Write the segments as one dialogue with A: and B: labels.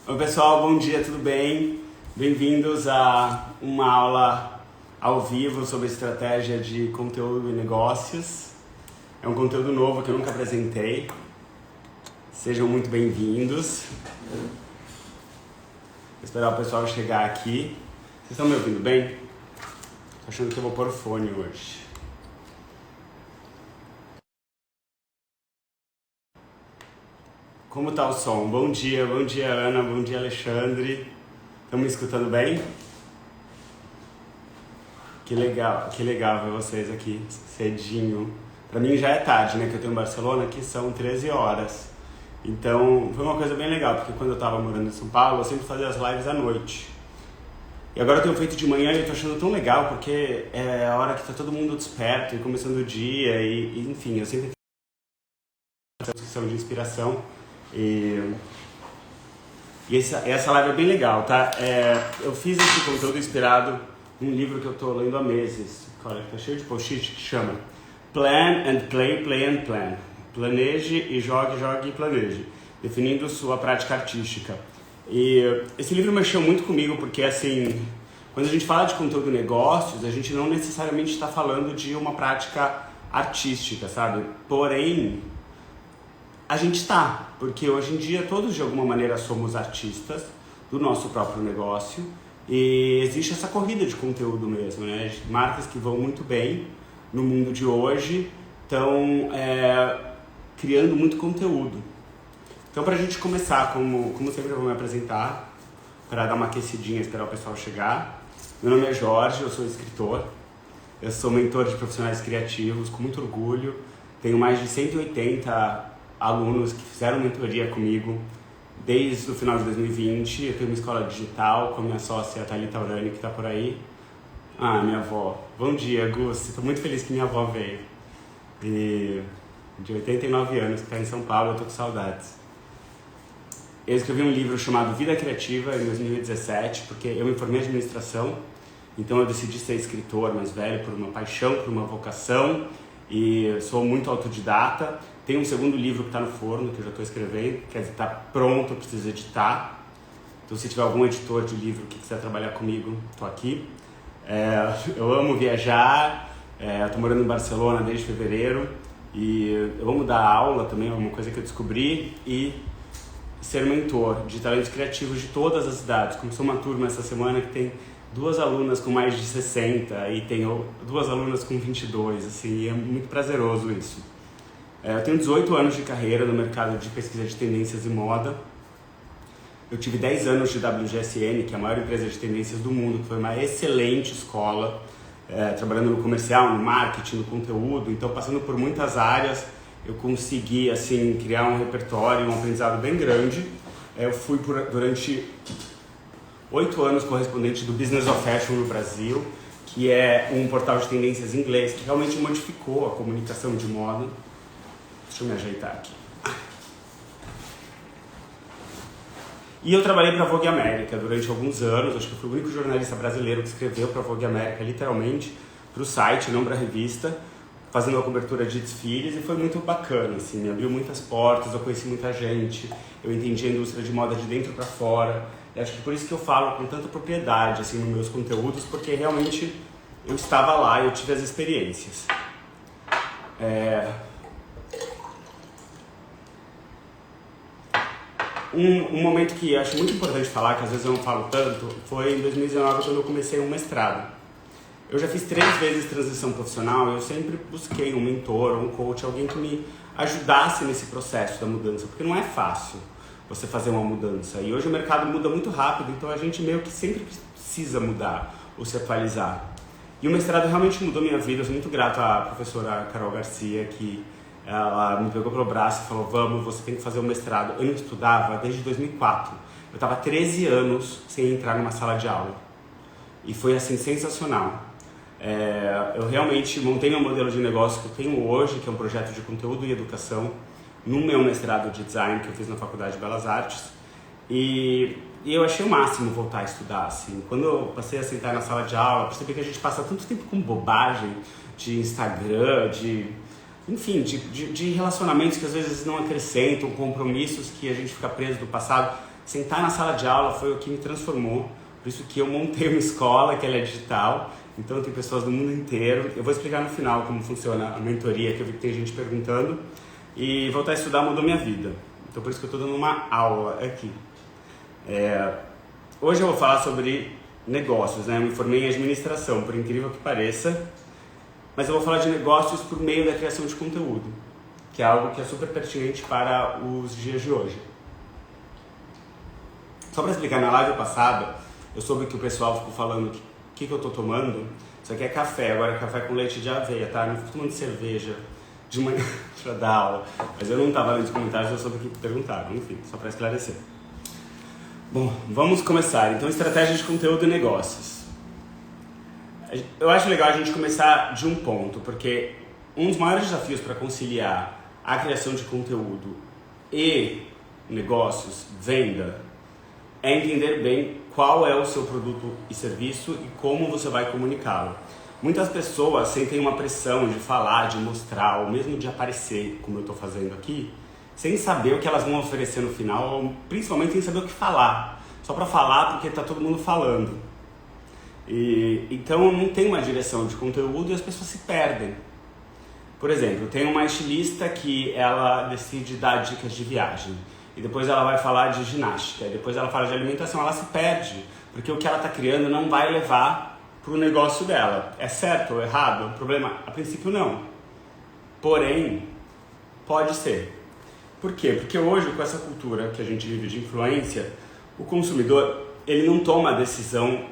A: Oi pessoal, bom dia, tudo bem? Bem-vindos a uma aula ao vivo sobre estratégia de conteúdo e negócios. É um conteúdo novo que eu nunca apresentei. Sejam muito bem-vindos. Vou esperar o pessoal chegar aqui. Vocês estão me ouvindo bem? Tô achando que eu vou pôr o fone hoje. Como tá o som? Bom dia Ana, bom dia Alexandre. Estão me escutando bem? Que legal ver vocês aqui cedinho. Pra mim já é tarde, né, que eu tenho em Barcelona, que são 13 horas. Então foi uma coisa bem legal, porque quando eu tava morando em São Paulo, eu sempre fazia as lives à noite. E agora eu tenho feito de manhã e eu tô achando tão legal, porque é a hora que tá todo mundo desperto e começando o dia, e enfim, eu sempre tenho discussão de inspiração. E essa live é bem legal, tá? Eu fiz esse conteúdo inspirado num livro que eu tô lendo há meses, olha, tá cheio de post-it, que chama Plan and Play, Play and Plan. Planeje e jogue, jogue e planeje, definindo sua prática artística. E esse livro mexeu muito comigo porque, assim, quando a gente fala de conteúdo e negócios, a gente não necessariamente está falando de uma prática artística, sabe? Porém, a gente está, porque hoje em dia todos de alguma maneira somos artistas do nosso próprio negócio e existe essa corrida de conteúdo mesmo, né? Marcas que vão muito bem no mundo de hoje estão criando muito conteúdo. Então, para a gente começar, como sempre eu vou me apresentar, para dar uma aquecidinha, esperar o pessoal chegar. Meu nome é Jorge, eu sou escritor, eu sou mentor de profissionais criativos, com muito orgulho, tenho mais de 180 alunos que fizeram mentoria comigo desde o final de 2020. Eu tenho uma escola digital com a minha sócia Thalita Urani, que está por aí. Ah, minha avó. Bom dia, Gus. Estou muito feliz que minha avó veio. E de 89 anos, que está em São Paulo, eu estou com saudades. Eu escrevi um livro chamado Vida Criativa em 2017, porque eu me formei em administração, então eu decidi ser escritor mais velho por uma paixão, por uma vocação, e sou muito autodidata. Tem um segundo livro que está no forno, que eu já estou escrevendo, quer dizer, está pronto, eu preciso editar. Então, se tiver algum editor de livro que quiser trabalhar comigo, estou aqui. Eu amo viajar, estou morando em Barcelona desde fevereiro, e eu amo dar aula também, é uma coisa que eu descobri, e ser mentor de talentos criativos de todas as idades. Começou uma turma essa semana que tem 2 alunas com mais de 60 e tem 2 alunas com 22, assim, e é muito prazeroso isso. Eu tenho 18 anos de carreira no mercado de pesquisa de tendências e moda. Eu tive 10 anos de WGSN, que é a maior empresa de tendências do mundo, que foi uma excelente escola, trabalhando no comercial, no marketing, no conteúdo. Então, passando por muitas áreas, eu consegui assim, criar um repertório, um aprendizado bem grande. Eu fui durante 8 anos correspondente do Business of Fashion no Brasil, que é um portal de tendências em inglês que realmente modificou a comunicação de moda. Deixa eu me ajeitar aqui. E eu trabalhei para a Vogue América durante alguns anos. Acho que eu fui o único jornalista brasileiro que escreveu para a Vogue América, literalmente, para o site, não para a revista, fazendo a cobertura de desfiles, e foi muito bacana, assim, me abriu muitas portas, eu conheci muita gente, eu entendi a indústria de moda de dentro para fora. E acho que por isso que eu falo com tanta propriedade assim, nos meus conteúdos, porque realmente eu estava lá e eu tive as experiências. Um momento que eu acho muito importante falar, que às vezes eu não falo tanto, foi em 2019 quando eu comecei um mestrado. Eu já fiz 3 vezes transição profissional e eu sempre busquei um mentor, um coach, alguém que me ajudasse nesse processo da mudança, porque não é fácil você fazer uma mudança. E hoje o mercado muda muito rápido, então a gente meio que sempre precisa mudar ou se atualizar. E o mestrado realmente mudou minha vida. Eu sou muito grato à professora Carol Garcia, que ela me pegou pelo braço e falou: vamos, você tem que fazer o mestrado. Eu não estudava desde 2004. Eu estava 13 anos sem entrar numa sala de aula. E foi assim, sensacional. Eu realmente montei meu modelo de negócio que eu tenho hoje, que é um projeto de conteúdo e educação, no meu mestrado de design que eu fiz na Faculdade de Belas Artes. E eu achei o máximo voltar a estudar, assim. Quando eu passei a sentar na sala de aula, percebi que a gente passa tanto tempo com bobagem de Instagram, enfim, de relacionamentos que às vezes não acrescentam, compromissos que a gente fica preso do passado. sentar na sala de aula foi o que me transformou. Por isso que eu montei uma escola, que ela é digital, então tem pessoas do mundo inteiro. Eu vou explicar no final como funciona a mentoria, que eu vi que tem gente perguntando. E voltar a estudar mudou minha vida. Então por isso que eu estou dando uma aula aqui. Hoje eu vou falar sobre negócios, né? Eu me formei em administração, por incrível que pareça. Mas eu vou falar de negócios por meio da criação de conteúdo, que é algo que é super pertinente para os dias de hoje. Só para explicar, na live passada, eu soube que o pessoal ficou falando o que eu tô tomando. Isso aqui é café, agora é café com leite de aveia, tá? Não fico tomando cerveja de manhã para dar aula. Mas eu não estava lendo os comentários, eu soube o que perguntaram. Enfim, só para esclarecer. Bom, vamos começar. Então, estratégia de conteúdo e negócios. Eu acho legal a gente começar de um ponto, porque um dos maiores desafios para conciliar a criação de conteúdo e negócios, venda, é entender bem qual é o seu produto e serviço e como você vai comunicá-lo. Muitas pessoas sentem uma pressão de falar, de mostrar, ou mesmo de aparecer, como eu estou fazendo aqui, sem saber o que elas vão oferecer no final, ou principalmente sem saber o que falar. Só para falar porque está todo mundo falando. Então não tem uma direção de conteúdo e as pessoas se perdem. Por exemplo, tem uma estilista que ela decide dar dicas de viagem. E depois ela vai falar de ginástica, e depois ela fala de alimentação, ela se perde, porque o que ela está criando não vai levar para o negócio dela. É certo ou errado? O problema, a princípio, não. Porém, pode ser. Por quê? Porque hoje, com essa cultura que a gente vive de influência, o consumidor, ele não toma a decisão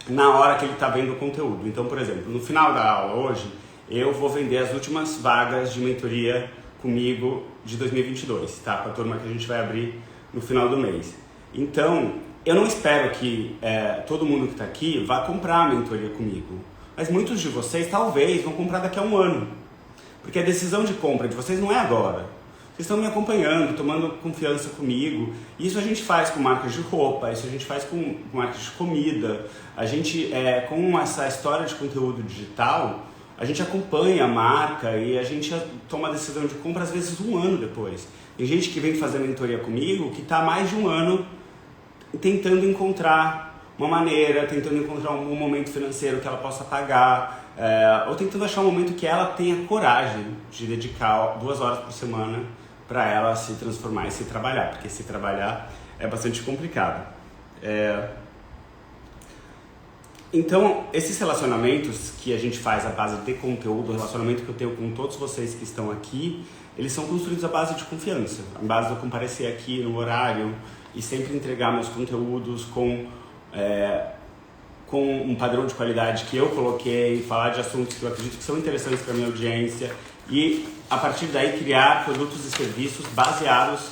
A: na hora que ele está vendo o conteúdo. Então, por exemplo, no final da aula hoje, eu vou vender as últimas vagas de mentoria comigo de 2022, tá? Com a turma que a gente vai abrir no final do mês. Então, eu não espero que todo mundo que está aqui vá comprar a mentoria comigo, mas muitos de vocês talvez vão comprar daqui a um ano, porque a decisão de compra de vocês não é agora. Vocês estão me acompanhando, tomando confiança comigo. Isso a gente faz com marcas de roupa, isso a gente faz com marcas de comida. A gente, com essa história de conteúdo digital, a gente acompanha a marca e a gente toma a decisão de compra às vezes um ano depois. Tem gente que vem fazer mentoria comigo que está há mais de um ano tentando encontrar uma maneira, tentando encontrar um momento financeiro que ela possa pagar, ou tentando achar um momento que ela tenha coragem de dedicar 2 horas por semana para ela se transformar e se trabalhar, porque se trabalhar é bastante complicado. Então, esses relacionamentos que a gente faz à base de conteúdo, o relacionamento que eu tenho com todos vocês que estão aqui, eles são construídos à base de confiança, à base de eu comparecer aqui no horário e sempre entregar meus conteúdos com um padrão de qualidade que eu coloquei, falar de assuntos que eu acredito que são interessantes para a minha audiência e, a partir daí, criar produtos e serviços baseados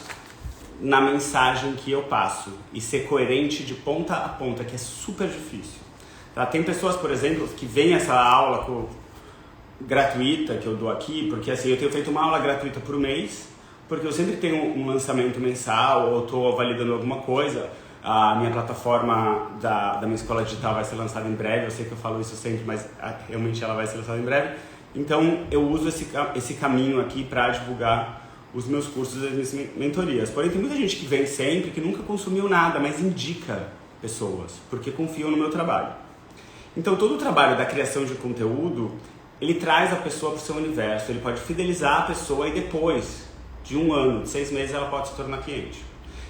A: na mensagem que eu passo e ser coerente de ponta a ponta, que é super difícil. Tá? Tem pessoas, por exemplo, que veem essa aula gratuita que eu dou aqui, porque assim, eu tenho feito uma aula gratuita por mês, porque eu sempre tenho um lançamento mensal ou estou validando alguma coisa. A minha plataforma da minha escola digital vai ser lançada em breve, eu sei que eu falo isso sempre, mas realmente ela vai ser lançada em breve. Então eu uso esse caminho aqui para divulgar os meus cursos e as minhas mentorias. Porém, tem muita gente que vem sempre, que nunca consumiu nada, mas indica pessoas, porque confiam no meu trabalho. Então todo o trabalho da criação de conteúdo, ele traz a pessoa para o seu universo, ele pode fidelizar a pessoa e depois de 1 ano, de 6 meses, ela pode se tornar cliente.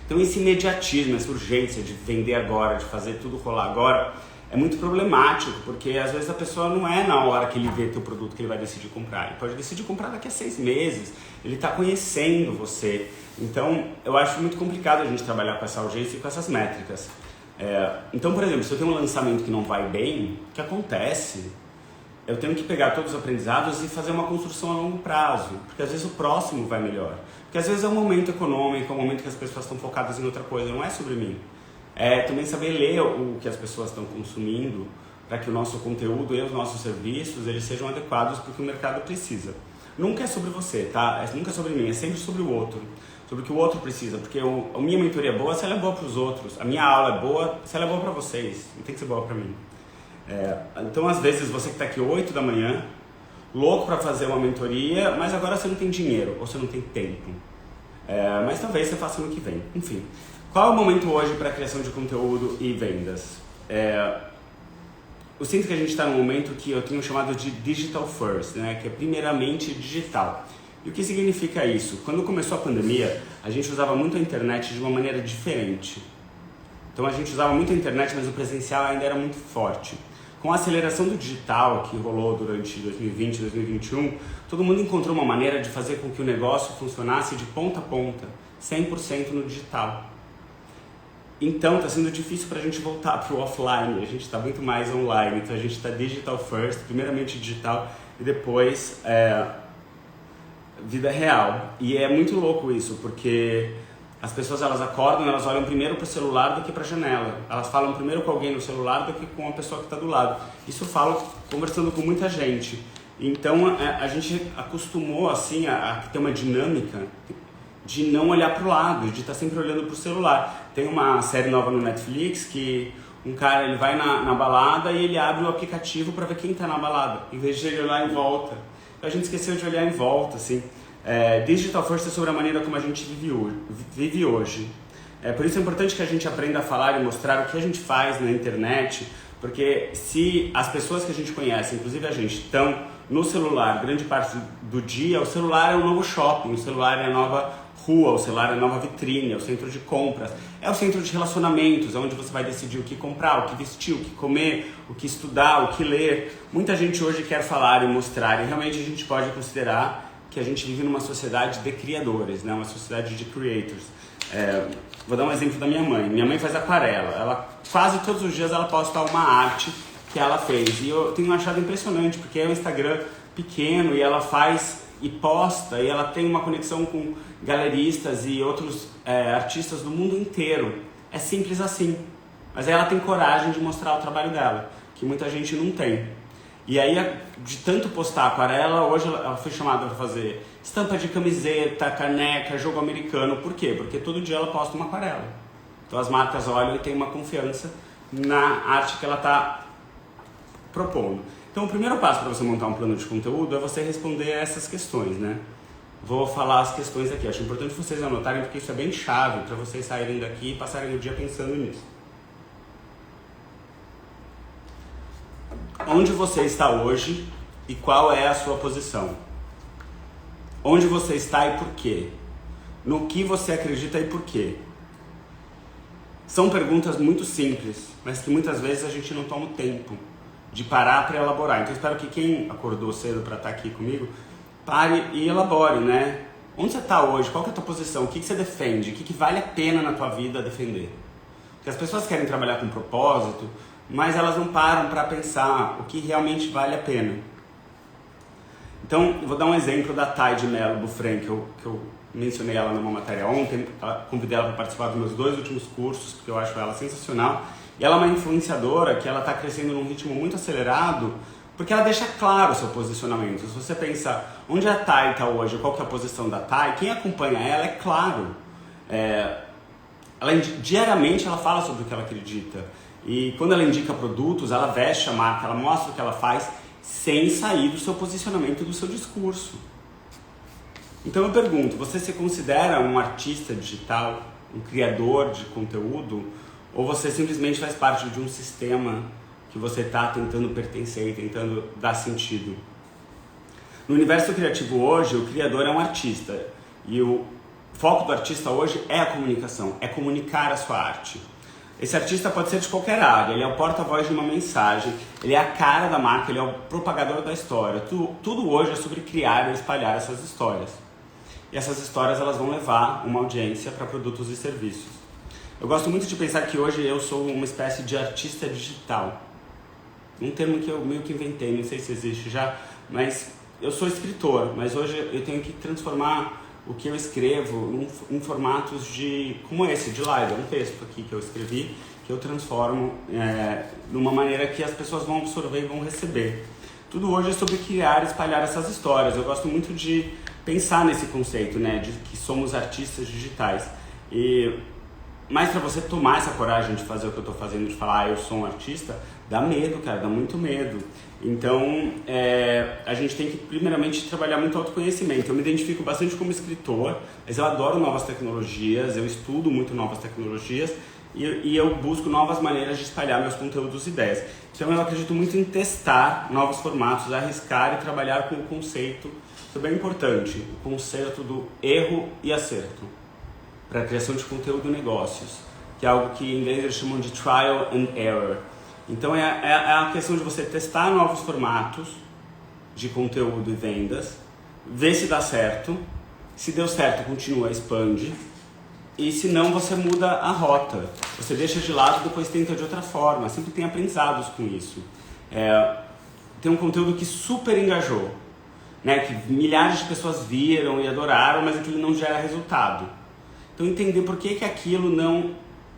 A: Então esse imediatismo, essa urgência de vender agora, de fazer tudo rolar agora, é muito problemático, porque às vezes a pessoa não é na hora que ele vê teu produto que ele vai decidir comprar. Ele pode decidir comprar daqui a 6 meses, ele está conhecendo você. Então eu acho muito complicado a gente trabalhar com essa urgência e com essas métricas. Então, por exemplo, se eu tenho um lançamento que não vai bem, o que acontece? Eu tenho que pegar todos os aprendizados e fazer uma construção a longo prazo, porque às vezes o próximo vai melhor. Porque às vezes é um momento econômico, é um momento que as pessoas estão focadas em outra coisa, não é sobre mim. É também saber ler o que as pessoas estão consumindo para que o nosso conteúdo e os nossos serviços eles sejam adequados para o que o mercado precisa. Nunca é sobre você, tá? Nunca é sobre mim, é sempre sobre o outro. Sobre o que o outro precisa, porque a minha mentoria é boa se ela é boa para os outros, a minha aula é boa se ela é boa para vocês, não tem que ser boa para mim. Então, às vezes, você que está aqui 8 da manhã, louco para fazer uma mentoria, mas agora você não tem dinheiro ou você não tem tempo. Mas talvez você faça no que vem. Enfim, Qual é o momento hoje para a criação de conteúdo e vendas? Eu sinto que a gente está num momento que eu tenho chamado de digital first, né? Que é primeiramente digital. E o que significa isso? Quando começou a pandemia, a gente usava muito a internet de uma maneira diferente. Então a gente usava muito a internet, mas o presencial ainda era muito forte. Com a aceleração do digital que rolou durante 2020 e 2021, todo mundo encontrou uma maneira de fazer com que o negócio funcionasse de ponta a ponta, 100% no digital. Então está sendo difícil para a gente voltar para o offline, a gente está muito mais online, então a gente está digital first, primeiramente digital e depois vida real. E é muito louco isso, porque as pessoas elas acordam, elas olham primeiro para o celular do que para a janela. Elas falam primeiro com alguém no celular do que com a pessoa que está do lado. Isso eu falo conversando com muita gente. Então a gente acostumou assim a ter uma dinâmica de não olhar para o lado, de estar sempre olhando para o celular. Tem uma série nova no Netflix que um cara ele vai na balada e ele abre o aplicativo para ver quem está na balada, em vez de ele olhar em volta. Então a gente esqueceu de olhar em volta, assim. Digital first é sobre a maneira como a gente vive hoje. Por isso é importante que a gente aprenda a falar e mostrar o que a gente faz na internet, porque se as pessoas que a gente conhece, inclusive a gente, estão no celular grande parte do dia, o celular é o novo shopping, o celular é a nova rua, o celular é a nova vitrine, é o centro de compras, é o centro de relacionamentos, é onde você vai decidir o que comprar, o que vestir, o que comer, o que estudar, o que ler. Muita gente hoje quer falar e mostrar, e realmente a gente pode considerar que a gente vive numa sociedade de criadores, né? Uma sociedade de creators. Vou dar um exemplo da minha mãe. Minha mãe faz aquarela. Ela quase todos os dias ela posta uma arte que ela fez. E eu tenho achado impressionante, porque é um Instagram pequeno e ela faz e posta, e ela tem uma conexão com galeristas e outros artistas do mundo inteiro. É simples assim. Mas aí ela tem coragem de mostrar o trabalho dela, que muita gente não tem. E aí, de tanto postar aquarela, hoje ela foi chamada para fazer estampa de camiseta, caneca, jogo americano. Por quê? Porque todo dia ela posta uma aquarela. Então as marcas olham e têm uma confiança na arte que ela está propondo. Então o primeiro passo para você montar um plano de conteúdo é você responder a essas questões, né? Vou falar as questões aqui. Acho importante vocês anotarem, porque isso é bem chave para vocês saírem daqui e passarem o dia pensando nisso. Onde você está hoje e qual é a sua posição? Onde você está e por quê? No que você acredita e por quê? São perguntas muito simples, mas que muitas vezes a gente não toma o tempo de parar para elaborar. Então espero que quem acordou cedo para estar aqui comigo, pare e elabore, né? Onde você está hoje? Qual que é a tua posição? O que você defende? O que vale a pena na tua vida defender? Porque as pessoas querem trabalhar com propósito, mas elas não param para pensar o que realmente vale a pena. Então, eu vou dar um exemplo da Thay de Mello Bufren, que eu mencionei ela numa matéria ontem. Convidei ela para participar dos meus 2 últimos cursos, porque eu acho ela sensacional. E ela é uma influenciadora que ela está crescendo num ritmo muito acelerado, porque ela deixa claro o seu posicionamento. Se você pensa onde a Thay está hoje, qual que é a posição da Thay, quem acompanha ela é claro. Diariamente ela fala sobre o que ela acredita. E quando ela indica produtos, ela veste a marca, ela mostra o que ela faz sem sair do seu posicionamento e do seu discurso. Então eu pergunto, você se considera um artista digital, um criador de conteúdo, ou você simplesmente faz parte de um sistema que você está tentando pertencer e tentando dar sentido? No universo criativo hoje, o criador é um artista, e o foco do artista hoje é a comunicação, é comunicar a sua arte. Esse artista pode ser de qualquer área, ele é o porta-voz de uma mensagem, ele é a cara da marca, ele é o propagador da história. Tudo hoje é sobre criar e espalhar essas histórias. E essas histórias elas vão levar uma audiência para produtos e serviços. Eu gosto muito de pensar que hoje eu sou uma espécie de artista digital. Um termo que eu meio que inventei, não sei se existe já, mas eu sou escritor, mas hoje eu tenho que transformar o que eu escrevo em formatos como esse, de live. É um texto aqui que eu escrevi, que eu transformo de uma maneira que as pessoas vão absorver e vão receber. Tudo hoje é sobre criar e espalhar essas histórias. Eu gosto muito de pensar nesse conceito, né, de que somos artistas digitais. E Mas para você tomar essa coragem de fazer o que eu tô fazendo, de falar, eu sou um artista, dá medo, cara, dá muito medo. Então, a gente tem que primeiramente trabalhar muito autoconhecimento. Eu me identifico bastante como escritor, mas eu adoro novas tecnologias, eu estudo muito novas tecnologias e eu busco novas maneiras de espalhar meus conteúdos e ideias. Então eu acredito muito em testar novos formatos, arriscar e trabalhar com o conceito. Isso é bem importante, o conceito do erro e acerto para a criação de conteúdo e negócios, que é algo que em inglês eles chamam de trial and error. Então é a questão de você testar novos formatos de conteúdo e vendas, ver se dá certo, se deu certo continua, expande, e se não você muda a rota, você deixa de lado e depois tenta de outra forma, sempre tem aprendizados com isso. Tem um conteúdo que super engajou, né, que milhares de pessoas viram e adoraram, mas aquilo não gera resultado. Então entender por que aquilo não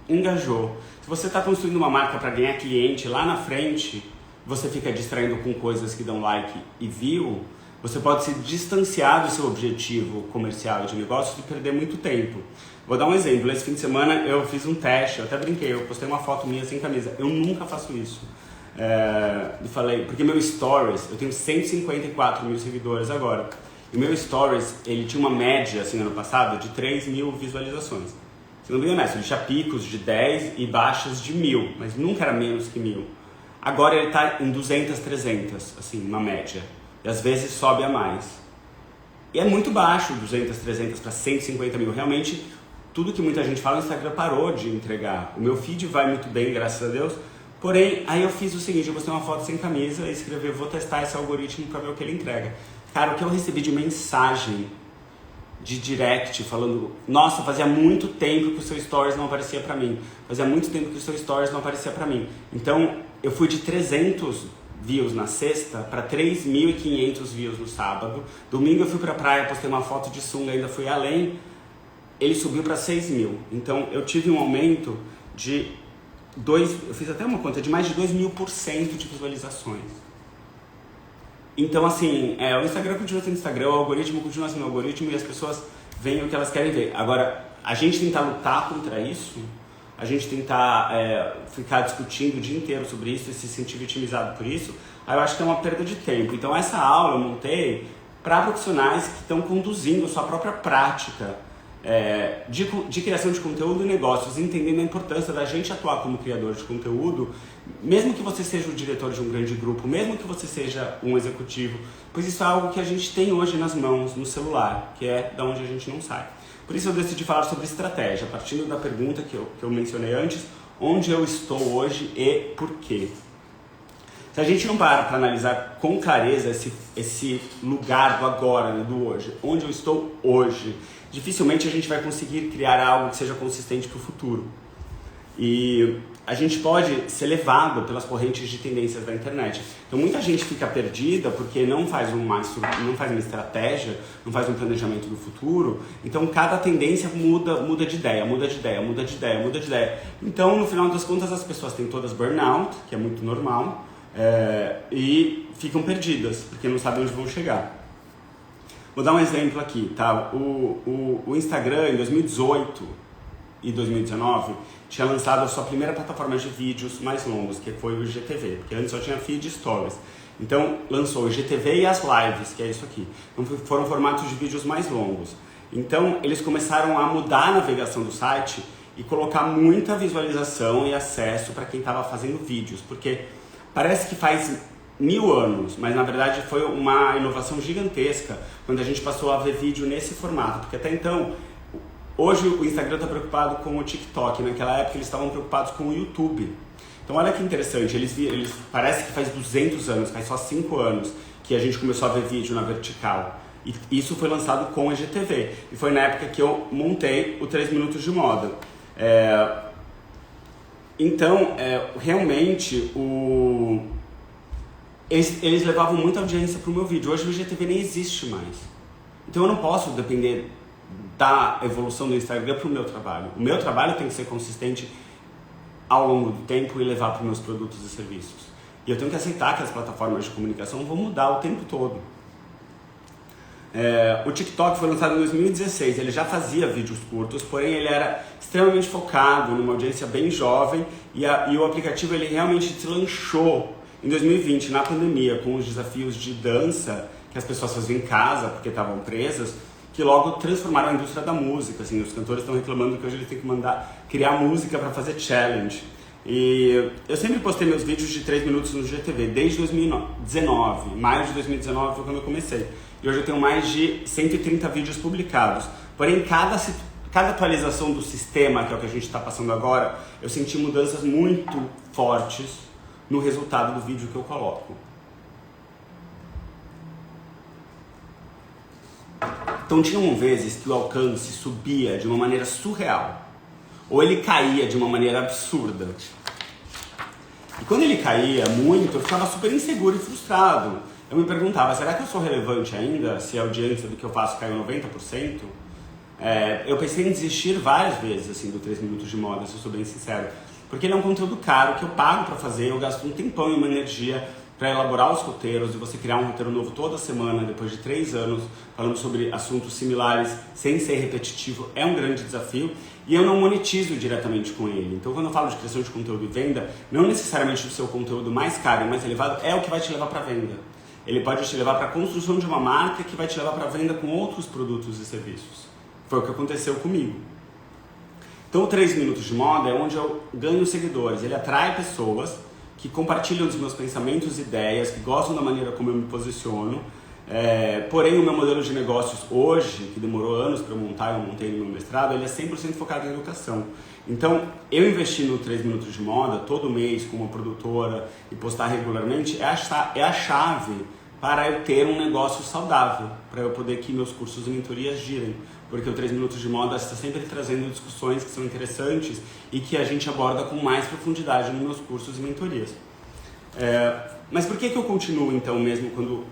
A: engajou. Se você está construindo uma marca para ganhar cliente lá na frente, você fica distraindo com coisas que dão like e view, você pode se distanciar do seu objetivo comercial e de negócio e perder muito tempo. Vou dar um exemplo. Esse fim de semana eu fiz um teste, eu até brinquei, eu postei uma foto minha sem camisa. Eu nunca faço isso. E falei, porque meu stories, eu tenho 154 mil seguidores agora. E o meu stories, ele tinha uma média, assim, ano passado, de 3 mil visualizações. Sendo bem honesto, ele tinha picos de 10 e baixas de 1000, mas nunca era menos que 1000. Agora ele está em 200, 300, assim, uma média. E às vezes sobe a mais. E é muito baixo, 200, 300 para 150 mil. Realmente, tudo que muita gente fala, o Instagram parou de entregar. O meu feed vai muito bem, graças a Deus. Porém, aí eu fiz o seguinte, eu postei uma foto sem camisa e escrevi, vou testar esse algoritmo para ver o que ele entrega. Cara, o que eu recebi de mensagem, de direct, falando, nossa, fazia muito tempo que o seu stories não aparecia pra mim. Fazia muito tempo que o seu stories não aparecia pra mim. Então, eu fui de 300 views na sexta para 3.500 views no sábado. Domingo eu fui pra praia, postei uma foto de sunga, ainda fui além. Ele subiu para 6 mil. Então, eu tive um aumento de eu fiz até uma conta, de mais de 2.000% de visualizações. Então, assim, o Instagram continua sendo Instagram, o algoritmo continua sendo algoritmo e as pessoas veem o que elas querem ver. Agora, a gente tentar lutar contra isso, a gente tentar ficar discutindo o dia inteiro sobre isso e se sentir vitimizado por isso, aí eu acho que é uma perda de tempo. Então, essa aula eu montei para profissionais que estão conduzindo a sua própria prática de criação de conteúdo e negócios, entendendo a importância da gente atuar como criador de conteúdo, mesmo que você seja o diretor de um grande grupo, mesmo que você seja um executivo, pois isso é algo que a gente tem hoje nas mãos, no celular, que é da onde a gente não sai. Por isso eu decidi falar sobre estratégia, partindo da pergunta que eu mencionei antes, onde eu estou hoje e por quê. Se a gente não para para analisar com clareza esse lugar do agora, né, do hoje, onde eu estou hoje, dificilmente a gente vai conseguir criar algo que seja consistente para o futuro. E a gente pode ser levado pelas correntes de tendências da internet. Então muita gente fica perdida porque não faz uma estratégia, não faz um planejamento do futuro. Então cada tendência muda de ideia. Então no final das contas as pessoas têm todas burnout, que é muito normal, e ficam perdidas porque não sabem onde vão chegar. Vou dar um exemplo aqui, tá? O Instagram em 2018 e 2019 tinha lançado a sua primeira plataforma de vídeos mais longos, que foi o IGTV, porque antes só tinha feed e stories. Então lançou o IGTV e as lives, que é isso aqui. Então foram formatos de vídeos mais longos. Então eles começaram a mudar a navegação do site e colocar muita visualização e acesso para quem estava fazendo vídeos, porque parece que faz 1000 anos, mas na verdade foi uma inovação gigantesca quando a gente passou a ver vídeo nesse formato, porque até então, hoje o Instagram está preocupado com o TikTok, naquela época eles estavam preocupados com o YouTube. Então olha que interessante, eles parece que faz 200 anos, faz só 5 anos que a gente começou a ver vídeo na vertical. E isso foi lançado com o IGTV, e foi na época que eu montei o 3 minutos de moda. Então, realmente, eles levavam muita audiência para o meu vídeo. Hoje o IGTV nem existe mais. Então eu não posso depender da evolução do Instagram para o meu trabalho. O meu trabalho tem que ser consistente ao longo do tempo e levar para os meus produtos e serviços. E eu tenho que aceitar que as plataformas de comunicação vão mudar o tempo todo. O TikTok foi lançado em 2016, ele já fazia vídeos curtos, porém ele era extremamente focado numa audiência bem jovem e o aplicativo ele realmente deslanchou em 2020, na pandemia, com os desafios de dança que as pessoas faziam em casa porque estavam presas, que logo transformaram a indústria da música. Assim, os cantores estão reclamando que hoje eles têm que criar música para fazer challenge. E eu sempre postei meus vídeos de 3 minutos no GTV, desde 2019, maio de 2019 foi quando eu comecei. E hoje eu tenho mais de 130 vídeos publicados. Porém, cada atualização do sistema, que é o que a gente está passando agora, eu senti mudanças muito fortes no resultado do vídeo que eu coloco. Então tinham vezes que o alcance subia de uma maneira surreal, ou ele caía de uma maneira absurda. E quando ele caía muito, eu ficava super inseguro e frustrado. Eu me perguntava, será que eu sou relevante ainda se a audiência do que eu faço caiu 90%? Eu pensei em desistir várias vezes assim, do 3 minutos de moda, se eu sou bem sincero. Porque ele é um conteúdo caro que eu pago para fazer, eu gasto um tempão e uma energia para elaborar os roteiros e você criar um roteiro novo toda semana, depois de 3 anos, falando sobre assuntos similares, sem ser repetitivo, é um grande desafio. E eu não monetizo diretamente com ele. Então, quando eu falo de criação de conteúdo e venda, não necessariamente o seu conteúdo mais caro e mais elevado é o que vai te levar para a venda. Ele pode te levar para a construção de uma marca que vai te levar para a venda com outros produtos e serviços. Foi o que aconteceu comigo. Então, o 3 minutos de moda é onde eu ganho seguidores. Ele atrai pessoas que compartilham dos meus pensamentos e ideias, que gostam da maneira como eu me posiciono. Porém, o meu modelo de negócios hoje, que demorou anos para eu montar, eu montei no meu mestrado, ele é 100% focado em educação. Então, eu investi no 3 minutos de moda todo mês com uma produtora e postar regularmente é a chave para eu ter um negócio saudável, para eu poder que meus cursos e mentorias girem. Porque o 3 minutos de moda está sempre trazendo discussões que são interessantes e que a gente aborda com mais profundidade nos meus cursos e mentorias. Mas por que eu continuo então mesmo quando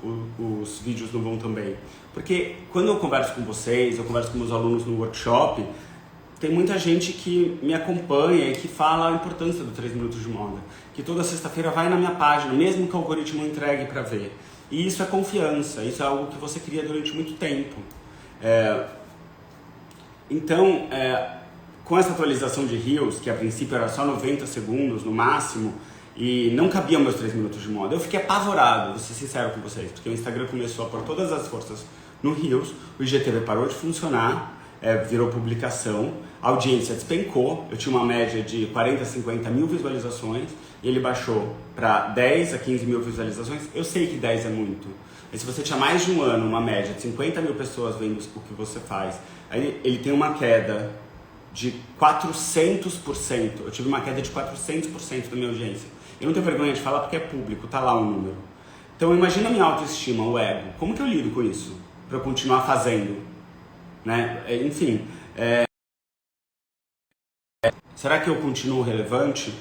A: os vídeos não vão tão bem? Porque quando eu converso com vocês, eu converso com meus alunos no workshop, tem muita gente que me acompanha e que fala a importância do 3 minutos de moda. Que toda sexta-feira vai na minha página, mesmo que o algoritmo não entregue para ver. E isso é confiança, isso é algo que você cria durante muito tempo. Então, com essa atualização de Reels, que a princípio era só 90 segundos no máximo, e não cabiam meus 3 minutos de moda, eu fiquei apavorado, vou ser sincero com vocês, porque o Instagram começou a pôr todas as forças no Reels, o IGTV parou de funcionar, virou publicação, a audiência despencou, eu tinha uma média de 40 a 50 mil visualizações, e ele baixou para 10 a 15 mil visualizações. Eu sei que 10 é muito, mas se você tinha mais de um ano, uma média de 50 mil pessoas vendo o que você faz, aí ele tem uma queda de 400%, eu tive uma queda de 400% da minha audiência. Eu não tenho vergonha de falar porque é público, tá lá o número. Então imagina a minha autoestima, o ego, como que eu lido com isso? Para eu continuar fazendo, né? Enfim, será que eu continuo relevante?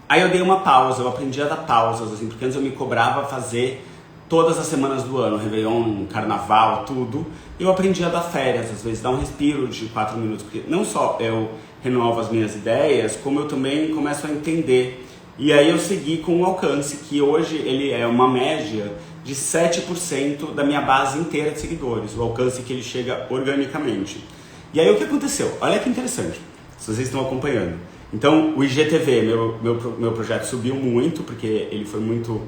A: Aí eu dei uma pausa, eu aprendi a dar pausas, assim, porque antes eu me cobrava fazer todas as semanas do ano, Réveillon, Carnaval, tudo. Eu aprendi a dar férias, às vezes, dar um respiro de 4 minutos, porque não só eu renovo as minhas ideias, como eu também começo a entender. E aí eu segui com um alcance, que hoje ele é uma média de 7% da minha base inteira de seguidores, o alcance que ele chega organicamente. E aí o que aconteceu? Olha que interessante, se vocês estão acompanhando. Então o IGTV, meu projeto subiu muito, porque ele foi muito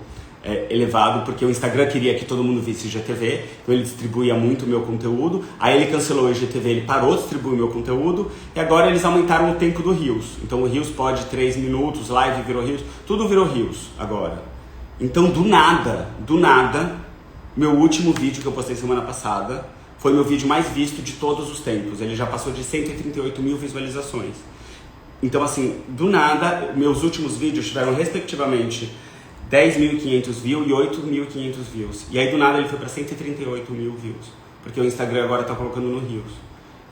A: elevado, porque o Instagram queria que todo mundo visse IGTV, então ele distribuía muito o meu conteúdo, aí ele cancelou o IGTV, ele parou de distribuir o meu conteúdo, e agora eles aumentaram o tempo do Reels. Então o Reels pode 3 minutos, live virou Reels, tudo virou Reels agora. Então do nada, meu último vídeo que eu postei semana passada, foi meu vídeo mais visto de todos os tempos, ele já passou de 138 mil visualizações. Então assim, do nada, meus últimos vídeos tiveram respectivamente 10.500 views e 8.500 views. E aí do nada ele foi para 138 mil views. Porque o Instagram agora está colocando no Reels.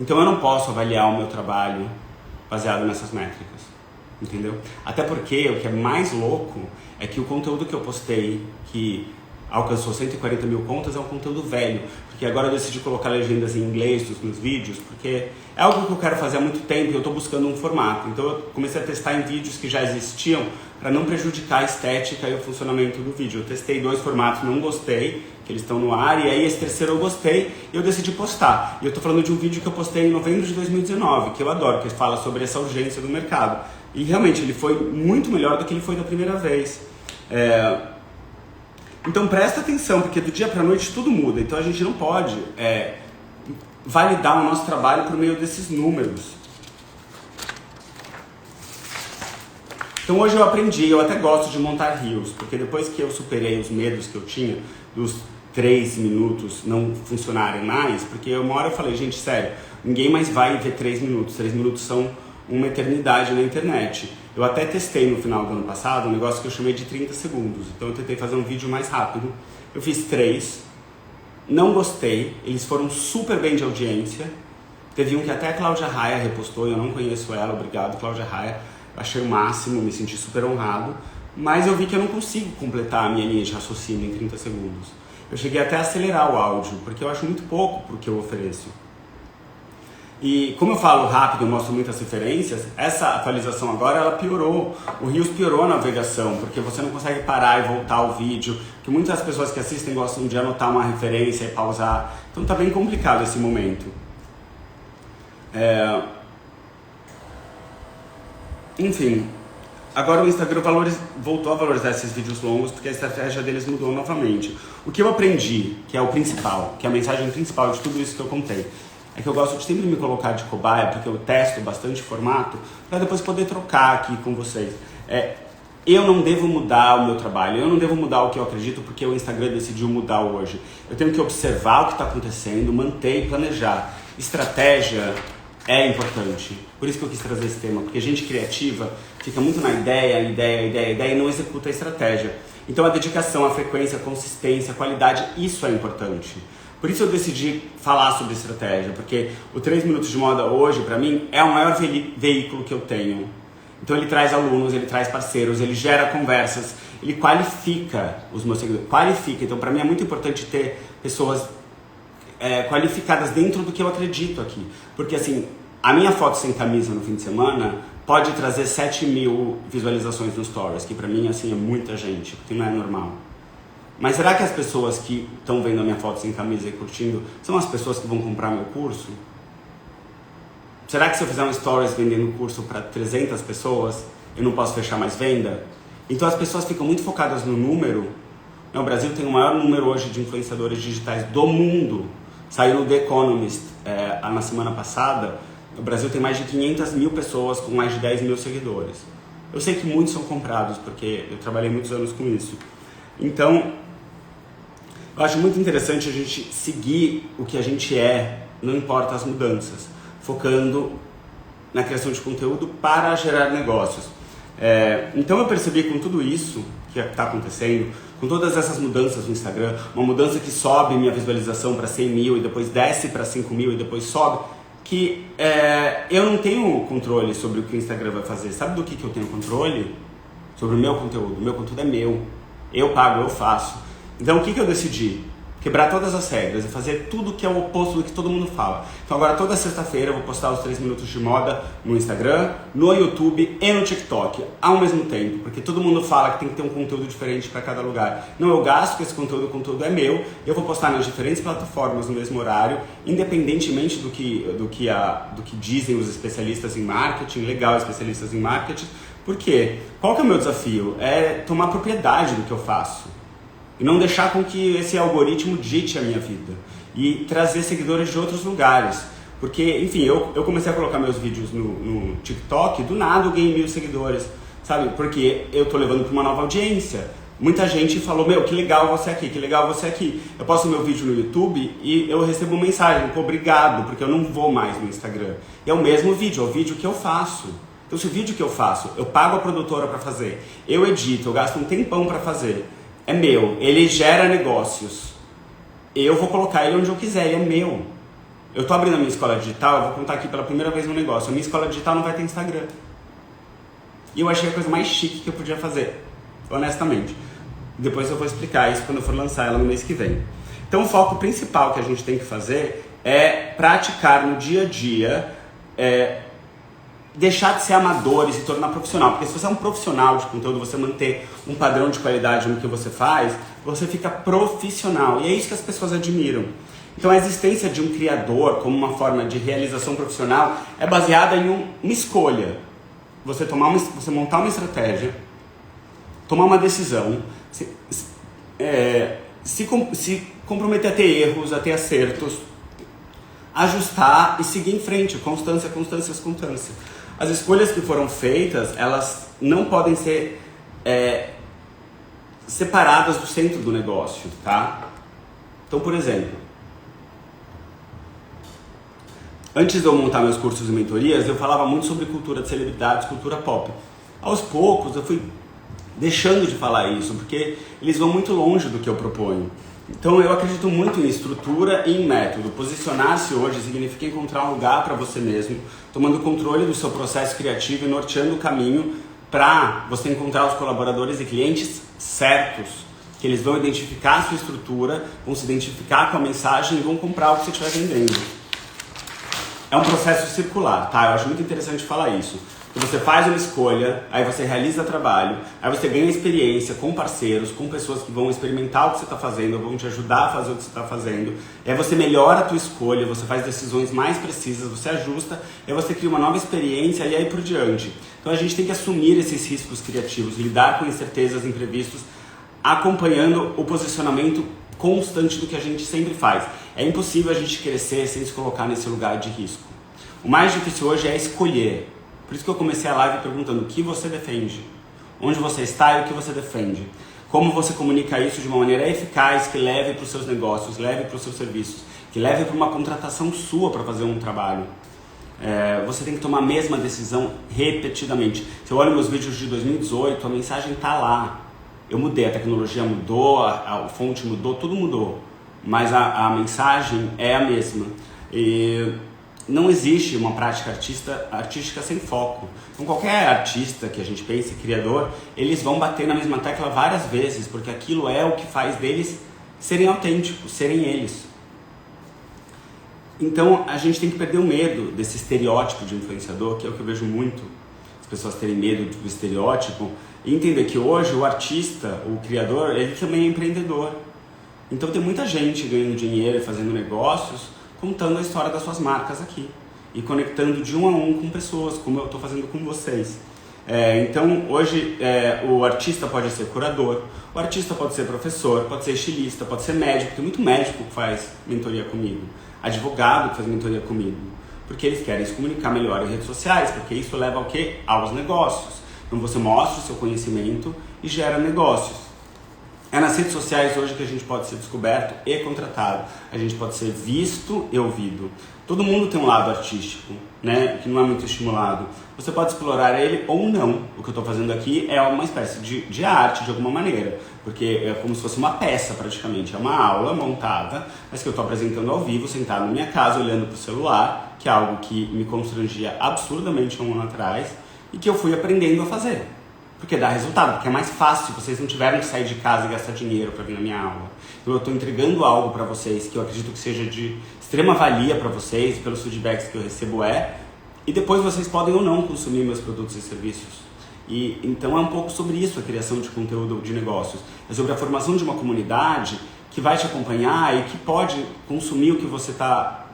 A: Então eu não posso avaliar o meu trabalho baseado nessas métricas. Entendeu? Até porque o que é mais louco é que o conteúdo que eu postei, que alcançou 140 mil contas, é um conteúdo velho, porque agora eu decidi colocar legendas em inglês nos meus vídeos, porque é algo que eu quero fazer há muito tempo e eu estou buscando um formato. Então eu comecei a testar em vídeos que já existiam para não prejudicar a estética e o funcionamento do vídeo. Eu testei 2 formatos, não gostei, que eles estão no ar, e aí esse terceiro eu gostei e eu decidi postar. E eu estou falando de um vídeo que eu postei em novembro de 2019, que eu adoro, que fala sobre essa urgência do mercado. E realmente ele foi muito melhor do que ele foi da primeira vez. Então presta atenção, porque do dia para a noite tudo muda, então a gente não pode validar o nosso trabalho por meio desses números. Então hoje eu aprendi, eu até gosto de montar reels, porque depois que eu superei os medos que eu tinha, dos 3 minutos não funcionarem mais, porque uma hora eu falei, gente, sério, ninguém mais vai ver 3 minutos, 3 minutos são uma eternidade na internet. Eu até testei no final do ano passado um negócio que eu chamei de 30 segundos, então eu tentei fazer um vídeo mais rápido, eu fiz 3, não gostei, eles foram super bem de audiência, teve um que até a Cláudia Raia repostou, eu não conheço ela, obrigado Cláudia Raia, achei o máximo, me senti super honrado, mas eu vi que eu não consigo completar a minha linha de raciocínio em 30 segundos. Eu cheguei até a acelerar o áudio, porque eu acho muito pouco pro que eu ofereço. E como eu falo rápido, eu mostro muitas referências, essa atualização agora ela piorou. O Reels piorou a navegação, porque você não consegue parar e voltar o vídeo, que muitas pessoas que assistem gostam de anotar uma referência e pausar. Então tá bem complicado esse momento. Enfim, agora o Instagram voltou a valorizar esses vídeos longos porque a estratégia deles mudou novamente. O que eu aprendi, que é o principal, que é a mensagem principal de tudo isso que eu contei, é que eu gosto de sempre me colocar de cobaia, porque eu testo bastante formato, para depois poder trocar aqui com vocês. Eu não devo mudar o meu trabalho, eu não devo mudar o que eu acredito porque o Instagram decidiu mudar hoje. Eu tenho que observar o que está acontecendo, manter e planejar. Estratégia é importante. Por isso que eu quis trazer esse tema, porque gente criativa fica muito na ideia e não executa a estratégia. Então a dedicação, a frequência, a consistência, a qualidade, isso é importante. Por isso eu decidi falar sobre estratégia, porque o 3 Minutos de Moda hoje, para mim, é o maior veículo que eu tenho. Então ele traz alunos, ele traz parceiros, ele gera conversas, ele qualifica os meus seguidores, qualifica. Então para mim é muito importante ter pessoas qualificadas dentro do que eu acredito aqui. Porque assim, a minha foto sem camisa no fim de semana pode trazer 7 mil visualizações nos stories, que pra mim assim é muita gente, porque não é normal. Mas será que as pessoas que estão vendo a minha foto sem camisa e curtindo são as pessoas que vão comprar meu curso? Será que se eu fizer um stories vendendo o curso para 300 pessoas, eu não posso fechar mais venda? Então as pessoas ficam muito focadas no número. O Brasil tem o maior número hoje de influenciadores digitais do mundo. Saiu no The Economist na semana passada. O Brasil tem mais de 500 mil pessoas com mais de 10 mil seguidores. Eu sei que muitos são comprados, porque eu trabalhei muitos anos com isso. Então, eu acho muito interessante a gente seguir o que a gente não importa as mudanças, focando na criação de conteúdo para gerar negócios. Então eu percebi com tudo isso que está acontecendo, com todas essas mudanças no Instagram, uma mudança que sobe minha visualização para 100 mil e depois desce para 5 mil e depois sobe, que eu não tenho controle sobre o que o Instagram vai fazer. Sabe do que eu tenho controle? Sobre o meu conteúdo. O meu conteúdo é meu. Eu pago, eu faço. Então o que eu decidi? Quebrar todas as regras e fazer tudo que é o oposto do que todo mundo fala. Então agora toda sexta-feira eu vou postar os 3 Minutos de Moda no Instagram, no YouTube e no TikTok ao mesmo tempo, porque todo mundo fala que tem que ter um conteúdo diferente para cada lugar. Não, eu gasto com esse conteúdo, o conteúdo é meu, eu vou postar nas diferentes plataformas no mesmo horário, independentemente do que dizem os especialistas em marketing, especialistas em marketing. Por quê? Qual que é o meu desafio? É tomar propriedade do que eu faço. E não deixar com que esse algoritmo dite a minha vida. E trazer seguidores de outros lugares. Porque, enfim, eu comecei a colocar meus vídeos no TikTok, do nada eu ganhei 1.000 seguidores. Sabe? Porque eu tô levando para uma nova audiência. Muita gente falou, meu, que legal você aqui, que legal você aqui. Eu posto meu vídeo no YouTube e eu recebo uma mensagem, obrigado, porque eu não vou mais no Instagram. E é o mesmo vídeo, é o vídeo que eu faço. Então se o vídeo que eu faço, eu pago a produtora para fazer, eu edito, eu gasto um tempão para fazer, é meu, ele gera negócios. Eu vou colocar ele onde eu quiser, ele é meu. Eu tô abrindo a minha escola digital, eu vou contar aqui pela primeira vez um negócio. A minha escola digital não vai ter Instagram. E eu achei a coisa mais chique que eu podia fazer, honestamente. Depois eu vou explicar isso quando eu for lançar ela no mês que vem. Então o foco principal que a gente tem que fazer é praticar no dia a dia, deixar de ser amador e se tornar profissional. Porque se você é um profissional de conteúdo, você manter um padrão de qualidade no que você faz, você fica profissional. E é isso que as pessoas admiram. Então a existência de um criador como uma forma de realização profissional é baseada em uma escolha. Você montar uma estratégia, tomar uma decisão, se comprometer a ter erros, a ter acertos, ajustar e seguir em frente, constância. As escolhas que foram feitas, elas não podem ser separadas do centro do negócio, tá? Então, por exemplo, antes de eu montar meus cursos e mentorias, eu falava muito sobre cultura de celebridades, cultura pop. Aos poucos, eu fui deixando de falar isso, porque eles vão muito longe do que eu proponho. Então eu acredito muito em estrutura e em método. Posicionar-se hoje significa encontrar um lugar para você mesmo, tomando controle do seu processo criativo e norteando o caminho para você encontrar os colaboradores e clientes certos, que eles vão identificar a sua estrutura, vão se identificar com a mensagem e vão comprar o que você estiver vendendo. É um processo circular, tá? Eu acho muito interessante falar isso. Você faz uma escolha, aí você realiza trabalho, aí você ganha experiência com parceiros, com pessoas que vão experimentar o que você está fazendo, vão te ajudar a fazer o que você está fazendo. E aí você melhora a tua escolha, você faz decisões mais precisas, você ajusta, e aí você cria uma nova experiência e aí por diante. Então a gente tem que assumir esses riscos criativos, lidar com incertezas, imprevistos, acompanhando o posicionamento constante do que a gente sempre faz. É impossível a gente crescer sem se colocar nesse lugar de risco. O mais difícil hoje é escolher. Por isso que eu comecei a live perguntando o que você defende, onde você está e o que você defende. Como você comunica isso de uma maneira eficaz que leve para os seus negócios, leve para os seus serviços, que leve para uma contratação sua para fazer um trabalho. Você tem que tomar a mesma decisão repetidamente. Se eu olho meus vídeos de 2018, a mensagem está lá. Eu mudei, a tecnologia mudou, a fonte mudou, tudo mudou. Mas a mensagem é a mesma. E não existe uma prática artística sem foco. Então qualquer artista que a gente pense, criador, eles vão bater na mesma tecla várias vezes, porque aquilo é o que faz deles serem autênticos, serem eles. Então a gente tem que perder o medo desse estereótipo de influenciador, que é o que eu vejo muito, as pessoas terem medo do estereótipo, e entender que hoje o artista, o criador, ele também é empreendedor. Então tem muita gente ganhando dinheiro e fazendo negócios, contando a história das suas marcas aqui e conectando de um a um com pessoas, como eu estou fazendo com vocês. Então hoje o artista pode ser curador, o artista pode ser professor, pode ser estilista, pode ser médico. Tem muito médico que faz mentoria comigo, advogado que faz mentoria comigo, porque eles querem se comunicar melhor em redes sociais, porque isso leva ao quê? Aos negócios. Então você mostra o seu conhecimento e gera negócios. É nas redes sociais hoje que a gente pode ser descoberto e contratado. A gente pode ser visto e ouvido. Todo mundo tem um lado artístico, né, que não é muito estimulado. Você pode explorar ele ou não. O que eu estou fazendo aqui é uma espécie de arte, de alguma maneira. Porque é como se fosse uma peça, praticamente. É uma aula montada, mas que eu estou apresentando ao vivo, sentado na minha casa, olhando para o celular, que é algo que me constrangia absurdamente há um ano atrás, e que eu fui aprendendo a fazer. Porque dá resultado, porque é mais fácil, vocês não tiveram que sair de casa e gastar dinheiro para vir na minha aula. Então eu estou entregando algo para vocês que eu acredito que seja de extrema valia para vocês, pelos feedbacks que eu recebo e depois vocês podem ou não consumir meus produtos e serviços. E então é um pouco sobre isso a criação de conteúdo de negócios. É sobre a formação de uma comunidade que vai te acompanhar e que pode consumir o que você está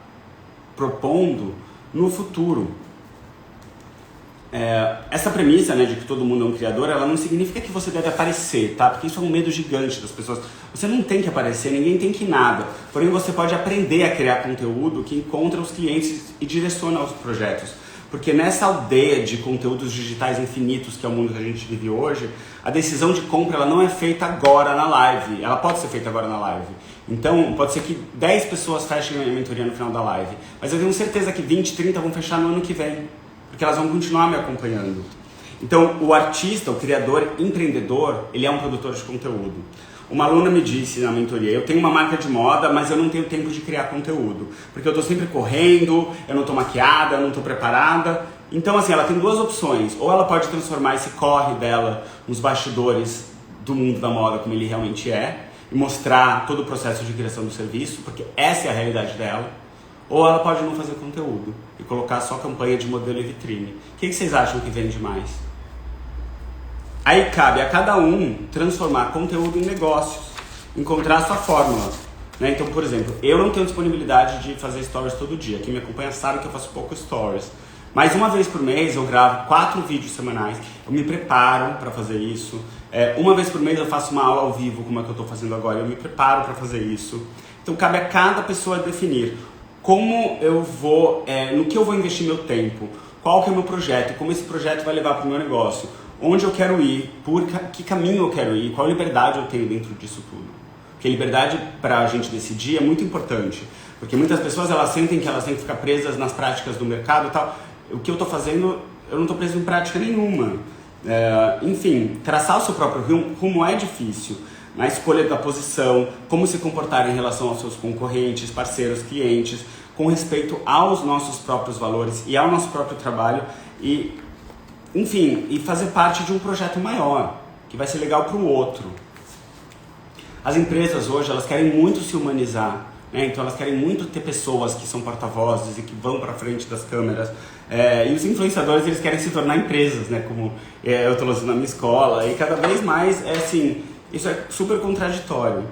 A: propondo no futuro. Essa premissa, né, de que todo mundo é um criador, ela não significa que você deve aparecer, tá? Porque isso é um medo gigante das pessoas. Você não tem que aparecer, ninguém tem que nada. Porém, você pode aprender a criar conteúdo que encontra os clientes e direciona os projetos. Porque nessa aldeia de conteúdos digitais infinitos, que é o mundo que a gente vive hoje, a decisão de compra ela não é feita agora na live. Ela pode ser feita agora na live. Então, pode ser que 10 pessoas fechem a minha mentoria no final da live. Mas eu tenho certeza que 20, 30 vão fechar no ano que vem. Porque elas vão continuar me acompanhando. Então, o artista, o criador, empreendedor, ele é um produtor de conteúdo. Uma aluna me disse na mentoria, eu tenho uma marca de moda, mas eu não tenho tempo de criar conteúdo. Porque eu estou sempre correndo, eu não estou maquiada, eu não estou preparada. Então, assim, ela tem duas opções. Ou ela pode transformar esse corre dela nos bastidores do mundo da moda como ele realmente é e mostrar todo o processo de criação do serviço, porque essa é a realidade dela, ou ela pode não fazer conteúdo e colocar só campanha de modelo e vitrine. O que vocês acham que vende mais? Aí cabe a cada um transformar conteúdo em negócios, encontrar a sua fórmula. Né? Então, por exemplo, eu não tenho disponibilidade de fazer stories todo dia. Quem me acompanha sabe que eu faço pouco stories. Mas uma vez por mês eu gravo 4 vídeos semanais, eu me preparo para fazer isso. Uma vez por mês eu faço uma aula ao vivo, como é que eu estou fazendo agora, eu me preparo para fazer isso. Então cabe a cada pessoa definir como eu vou, no que eu vou investir meu tempo, qual que é o meu projeto, como esse projeto vai levar para o meu negócio, onde eu quero ir, por que caminho eu quero ir, qual liberdade eu tenho dentro disso tudo. Porque liberdade para a gente decidir é muito importante, porque muitas pessoas elas sentem que elas têm que ficar presas nas práticas do mercado e tal. O que eu estou fazendo, eu não estou preso em prática nenhuma. Enfim, traçar o seu próprio rumo é difícil. Na escolha da posição, como se comportar em relação aos seus concorrentes, parceiros, clientes, com respeito aos nossos próprios valores e ao nosso próprio trabalho e, enfim, e fazer parte de um projeto maior, que vai ser legal para o outro. As empresas hoje, elas querem muito se humanizar, né? Então elas querem muito ter pessoas que são porta-vozes e que vão para frente das câmeras. E os influenciadores, eles querem se tornar empresas, né? Como eu estou lançando na minha escola, e cada vez mais assim, isso é super contraditório.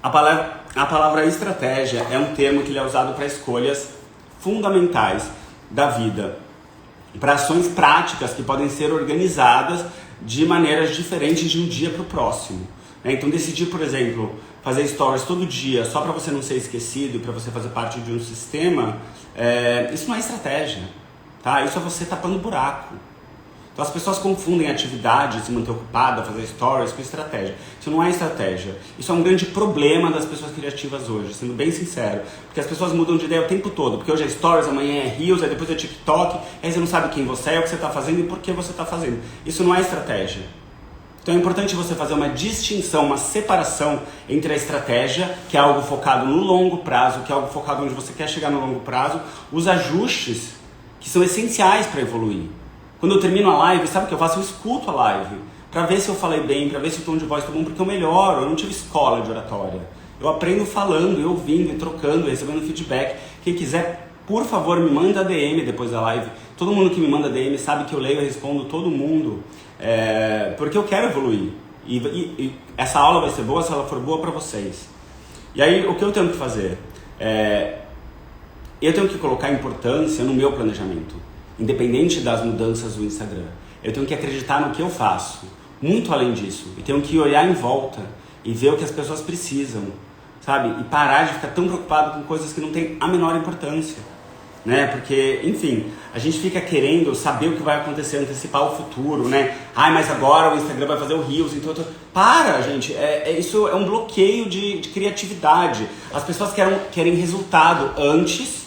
A: A palavra estratégia é um termo que ele é usado para escolhas fundamentais da vida, para ações práticas que podem ser organizadas de maneiras diferentes de um dia para o próximo. Então decidir, por exemplo, fazer stories todo dia só para você não ser esquecido e para você fazer parte de um sistema, isso não é estratégia, tá? Isso é você tapando buraco. Então as pessoas confundem atividade, se manter ocupada, fazer stories com estratégia. Isso não é estratégia. Isso é um grande problema das pessoas criativas hoje, sendo bem sincero. Porque as pessoas mudam de ideia o tempo todo. Porque hoje é stories, amanhã é reels, aí depois é TikTok, aí você não sabe quem você é, o que você está fazendo e por que você está fazendo. Isso não é estratégia. Então é importante você fazer uma distinção, uma separação entre a estratégia, que é algo focado no longo prazo, que é algo focado onde você quer chegar no longo prazo, os ajustes que são essenciais para evoluir. Quando eu termino a live, sabe o que eu faço? Eu escuto a live, para ver se eu falei bem, para ver se o tom de voz tá bom, porque eu melhoro, eu não tive escola de oratória. Eu aprendo falando, e ouvindo, e trocando, e recebendo feedback. Quem quiser, por favor, me manda DM depois da live. Todo mundo que me manda DM sabe que eu leio e respondo todo mundo, porque eu quero evoluir. E essa aula vai ser boa se ela for boa para vocês. E aí, o que eu tenho que fazer? Eu tenho que colocar importância no meu planejamento. Independente das mudanças do Instagram, eu tenho que acreditar no que eu faço, muito além disso, e tenho que olhar em volta e ver o que as pessoas precisam, sabe? E parar de ficar tão preocupado com coisas que não têm a menor importância, né? Porque, enfim, a gente fica querendo saber o que vai acontecer, antecipar o futuro, né? Mas agora o Instagram vai fazer o Reels, então... Para, gente, isso é um bloqueio de criatividade. As pessoas querem resultado antes...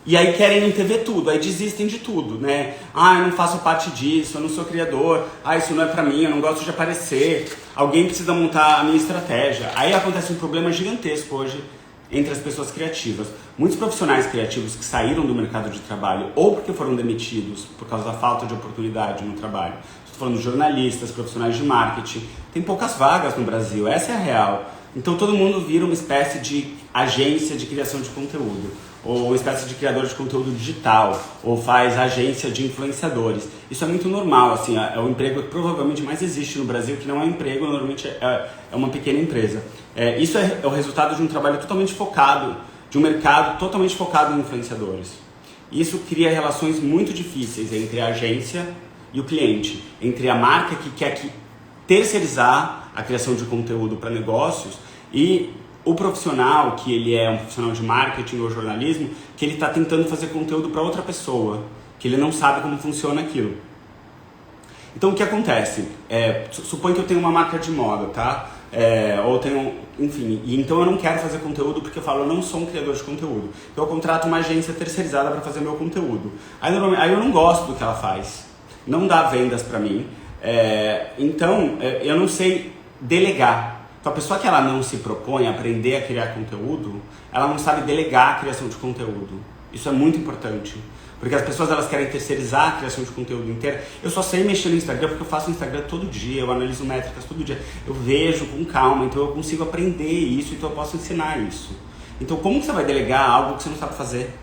A: E aí querem antever tudo, aí desistem de tudo, né? Eu não faço parte disso, eu não sou criador, isso não é pra mim, eu não gosto de aparecer, alguém precisa montar a minha estratégia. Aí acontece um problema gigantesco hoje entre as pessoas criativas. Muitos profissionais criativos que saíram do mercado de trabalho ou porque foram demitidos por causa da falta de oportunidade no trabalho. Estou falando de jornalistas, profissionais de marketing. Tem poucas vagas no Brasil, essa é a real. Então todo mundo vira uma espécie de agência de criação de conteúdo, ou uma espécie de criador de conteúdo digital, ou faz agência de influenciadores. Isso é muito normal, assim, é o emprego que provavelmente mais existe no Brasil, que não é um emprego, normalmente é uma pequena empresa. Isso é o resultado de um trabalho totalmente focado, de um mercado totalmente focado em influenciadores. Isso cria relações muito difíceis entre a agência e o cliente, entre a marca que quer terceirizar a criação de conteúdo para negócios e o profissional, que ele é um profissional de marketing ou jornalismo, que ele está tentando fazer conteúdo para outra pessoa, que ele não sabe como funciona aquilo. Então o que acontece? Supõe que eu tenho uma marca de moda, tá? Ou tenho, enfim, e então eu não quero fazer conteúdo porque eu falo, eu não sou um criador de conteúdo. Então eu contrato uma agência terceirizada para fazer meu conteúdo. Aí eu não gosto do que ela faz, não dá vendas para mim, então eu não sei delegar. Então a pessoa que ela não se propõe a aprender a criar conteúdo, ela não sabe delegar a criação de conteúdo. Isso é muito importante. Porque as pessoas elas querem terceirizar a criação de conteúdo inteira. Eu só sei mexer no Instagram porque eu faço o Instagram todo dia, eu analiso métricas todo dia, eu vejo com calma, então eu consigo aprender isso, então eu posso ensinar isso. Então como que você vai delegar algo que você não sabe fazer?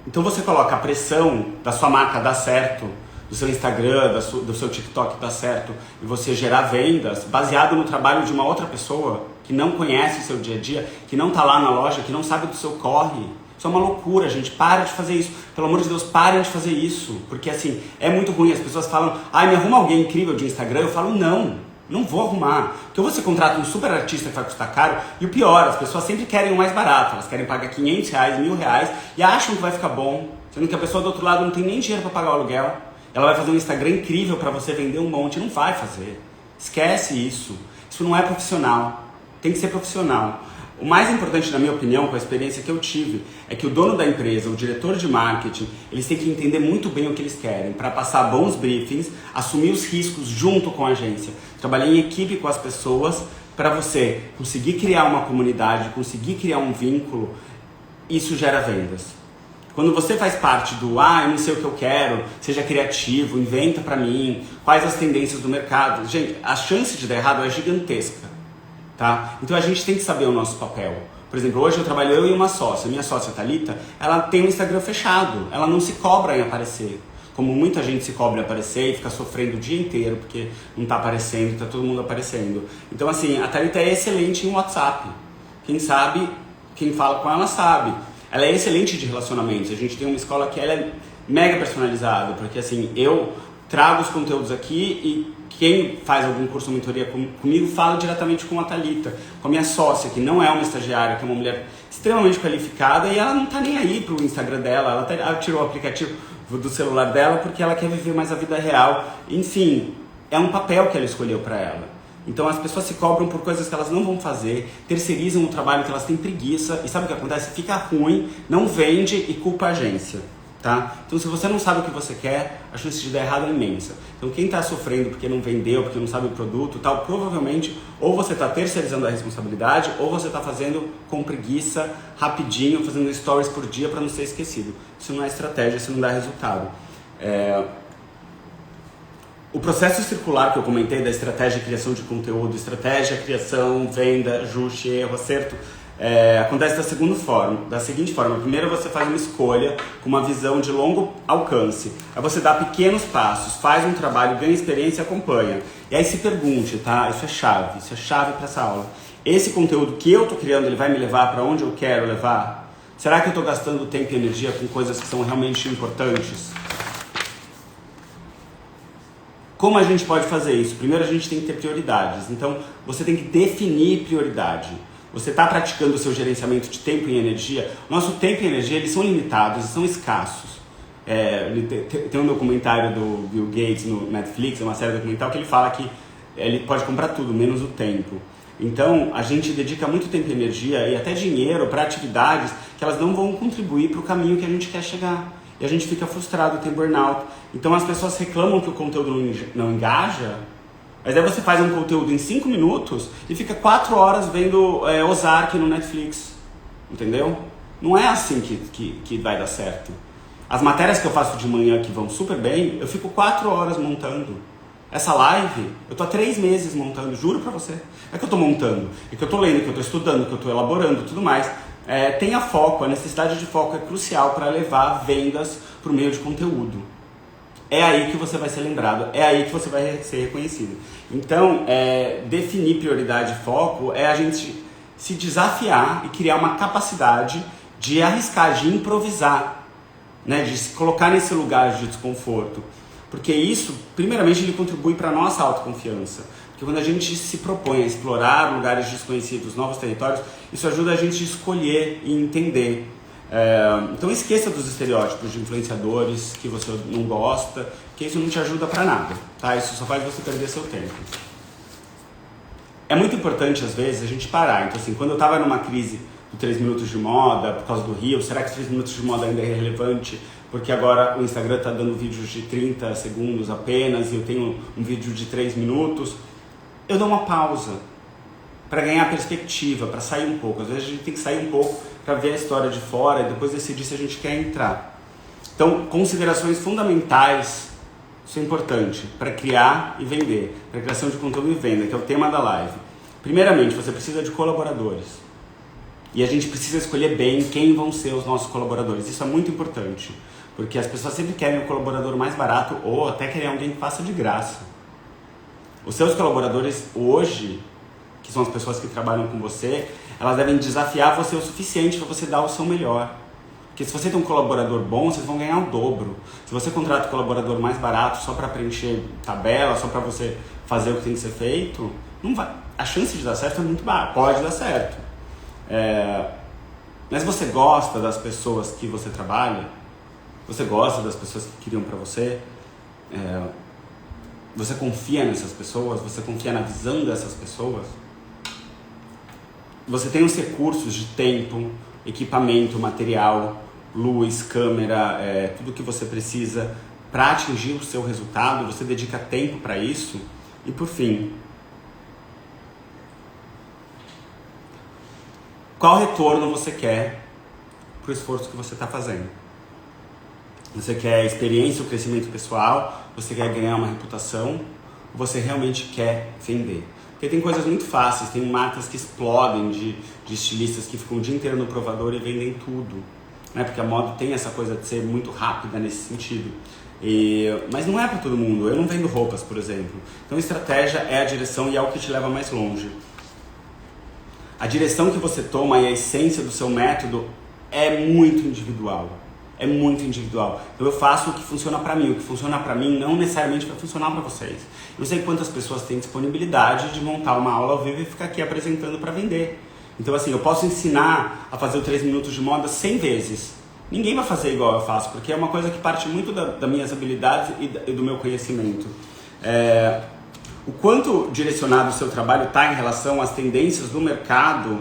A: Então você coloca a pressão da sua marca dar certo, do seu Instagram, do seu TikTok dar certo, e você gerar vendas baseado no trabalho de uma outra pessoa que não conhece o seu dia a dia, que não está lá na loja, que não sabe do seu corre. Isso é uma loucura, gente. Para de fazer isso. Pelo amor de Deus, parem de fazer isso. Porque assim, é muito ruim. As pessoas falam, ai, me arruma alguém incrível de Instagram. Eu falo, não vou arrumar. Porque você contrata um super artista que vai custar caro. E o pior, as pessoas sempre querem o mais barato. Elas querem pagar R$500, R$1.000 e acham que vai ficar bom. Sendo que a pessoa do outro lado não tem nem dinheiro para pagar o aluguel. Ela vai fazer um Instagram incrível para você vender um monte. Não vai fazer. Esquece isso. Isso não é profissional. Tem que ser profissional. O mais importante, na minha opinião, com a experiência que eu tive, é que o dono da empresa, o diretor de marketing, eles têm que entender muito bem o que eles querem para passar bons briefings, assumir os riscos junto com a agência, trabalhar em equipe com as pessoas para você conseguir criar uma comunidade, conseguir criar um vínculo. Isso gera vendas. Quando você faz parte do, eu não sei o que eu quero, seja criativo, inventa para mim, quais as tendências do mercado. Gente, a chance de dar errado é gigantesca. Tá? Então a gente tem que saber o nosso papel. Por exemplo, hoje eu trabalho eu e uma sócia. Minha sócia Thalita, ela tem um Instagram fechado. Ela não se cobra em aparecer. Como muita gente se cobra em aparecer e fica sofrendo o dia inteiro porque não tá aparecendo, tá todo mundo aparecendo. Então assim, a Thalita é excelente em WhatsApp. Quem sabe, quem fala com ela sabe. Ela é excelente de relacionamentos. A gente tem uma escola que ela é mega personalizada. Porque assim, eu trago os conteúdos aqui e quem faz algum curso ou mentoria comigo fala diretamente com a Thalita, com a minha sócia, que não é uma estagiária, que é uma mulher extremamente qualificada e ela não tá nem aí pro Instagram dela, ela tirou o aplicativo do celular dela porque ela quer viver mais a vida real. Enfim, é um papel que ela escolheu para ela. Então as pessoas se cobram por coisas que elas não vão fazer, terceirizam o trabalho que elas têm preguiça e sabe o que acontece? Fica ruim, não vende e culpa a agência. Tá? Então se você não sabe o que você quer, a chance de dar errado é imensa. Então quem está sofrendo porque não vendeu, porque não sabe o produto tal, provavelmente ou você está terceirizando a responsabilidade ou você está fazendo com preguiça, rapidinho, fazendo stories por dia para não ser esquecido. Isso não é estratégia, isso não dá resultado. O processo circular que eu comentei da estratégia de criação de conteúdo, estratégia, criação, venda, ajuste, erro, acerto, acontece da seguinte forma. Primeiro você faz uma escolha com uma visão de longo alcance. Aí você dá pequenos passos, faz um trabalho, ganha experiência e acompanha. E aí se pergunte, tá? Isso é chave para essa aula. Esse conteúdo que eu estou criando, ele vai me levar para onde eu quero levar? Será que eu estou gastando tempo e energia com coisas que são realmente importantes? Como a gente pode fazer isso? Primeiro a gente tem que ter prioridades. Então você tem que definir prioridade. Você está praticando o seu gerenciamento de tempo e energia? Nosso tempo e energia, eles são limitados, são escassos. Tem um documentário do Bill Gates no Netflix, é uma série documental que ele fala que ele pode comprar tudo, menos o tempo. Então, a gente dedica muito tempo e energia e até dinheiro para atividades que elas não vão contribuir para o caminho que a gente quer chegar. E a gente fica frustrado, tem burnout. Então, as pessoas reclamam que o conteúdo não engaja. Mas aí você faz um conteúdo em 5 minutos e fica 4 horas vendo Ozark no Netflix, entendeu? Não é assim que vai dar certo. As matérias que eu faço de manhã que vão super bem, eu fico 4 horas montando. Essa live, eu tô há 3 meses montando, juro pra você. É que eu tô montando, é que eu tô lendo, que eu tô estudando, que eu tô elaborando, tudo mais. Tenha foco, a necessidade de foco é crucial para levar vendas por meio de conteúdo. É aí que você vai ser lembrado, é aí que você vai ser reconhecido. Então, definir prioridade e foco é a gente se desafiar e criar uma capacidade de arriscar, de improvisar, né? De se colocar nesse lugar de desconforto. Porque isso, primeiramente, ele contribui para a nossa autoconfiança. Porque quando a gente se propõe a explorar lugares desconhecidos, novos territórios, isso ajuda a gente a escolher e entender. Então esqueça dos estereótipos de influenciadores que você não gosta, que isso não te ajuda pra nada, tá? Isso só faz você perder seu tempo. É muito importante às vezes a gente parar. Então assim, quando eu tava numa crise do 3 minutos de moda por causa do Rio, será que 3 minutos de moda ainda é relevante? Porque agora o Instagram tá dando vídeos de 30 segundos apenas e eu tenho um vídeo de 3 minutos. Eu dou uma pausa para ganhar perspectiva, para sair um pouco. Às vezes a gente tem que sair um pouco para ver a história de fora e depois decidir se a gente quer entrar. Então, considerações fundamentais, isso é importante, para criar e vender, para criação de conteúdo e venda, que é o tema da live. Primeiramente, você precisa de colaboradores. E a gente precisa escolher bem quem vão ser os nossos colaboradores. Isso é muito importante, porque as pessoas sempre querem o colaborador mais barato ou até querem alguém que faça de graça. Os seus colaboradores hoje, que são as pessoas que trabalham com você, elas devem desafiar você o suficiente para você dar o seu melhor. Porque se você tem um colaborador bom, vocês vão ganhar o dobro. Se você contrata um colaborador mais barato só para preencher tabela, só para você fazer o que tem que ser feito, não vai. A chance de dar certo é muito baixa. Pode dar certo. Mas você gosta das pessoas que você trabalha? Você gosta das pessoas que criam para você? Você confia nessas pessoas? Você confia na visão dessas pessoas? Você tem os recursos de tempo, equipamento, material, luz, câmera, tudo que você precisa para atingir o seu resultado? Você dedica tempo para isso? E por fim, qual retorno você quer para o esforço que você está fazendo? Você quer experiência ou crescimento pessoal? Você quer ganhar uma reputação? Ou você realmente quer vender? Porque tem coisas muito fáceis, tem marcas que explodem de estilistas que ficam o dia inteiro no provador e vendem tudo. Né? Porque a moda tem essa coisa de ser muito rápida nesse sentido. Mas não é para todo mundo. Eu não vendo roupas, por exemplo. Então estratégia é a direção e é o que te leva mais longe. A direção que você toma e a essência do seu método é muito individual. É muito individual. Então eu faço o que funciona pra mim. O que funciona pra mim não necessariamente vai funcionar pra vocês. Eu não sei quantas pessoas têm disponibilidade de montar uma aula ao vivo e ficar aqui apresentando pra vender. Então assim, eu posso ensinar a fazer o 3 minutos de moda 100 vezes. Ninguém vai fazer igual eu faço, porque é uma coisa que parte muito das minhas habilidades e do meu conhecimento. O quanto direcionado o seu trabalho está em relação às tendências do mercado,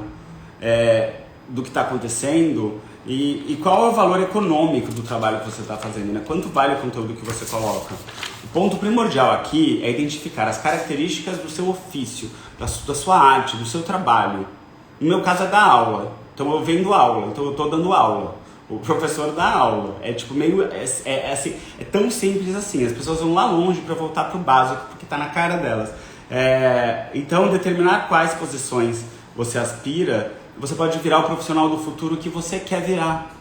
A: do que está acontecendo, e qual é o valor econômico do trabalho que você está fazendo, né? Quanto vale o conteúdo que você coloca? O ponto primordial aqui é identificar as características do seu ofício, da sua arte, do seu trabalho. No meu caso é dar aula, então eu vendo aula, então eu estou dando aula. O professor dá aula, assim, é tão simples assim, as pessoas vão lá longe para voltar para o básico, porque está na cara delas. Então, determinar quais posições você aspira, você pode virar o profissional do futuro que você quer virar.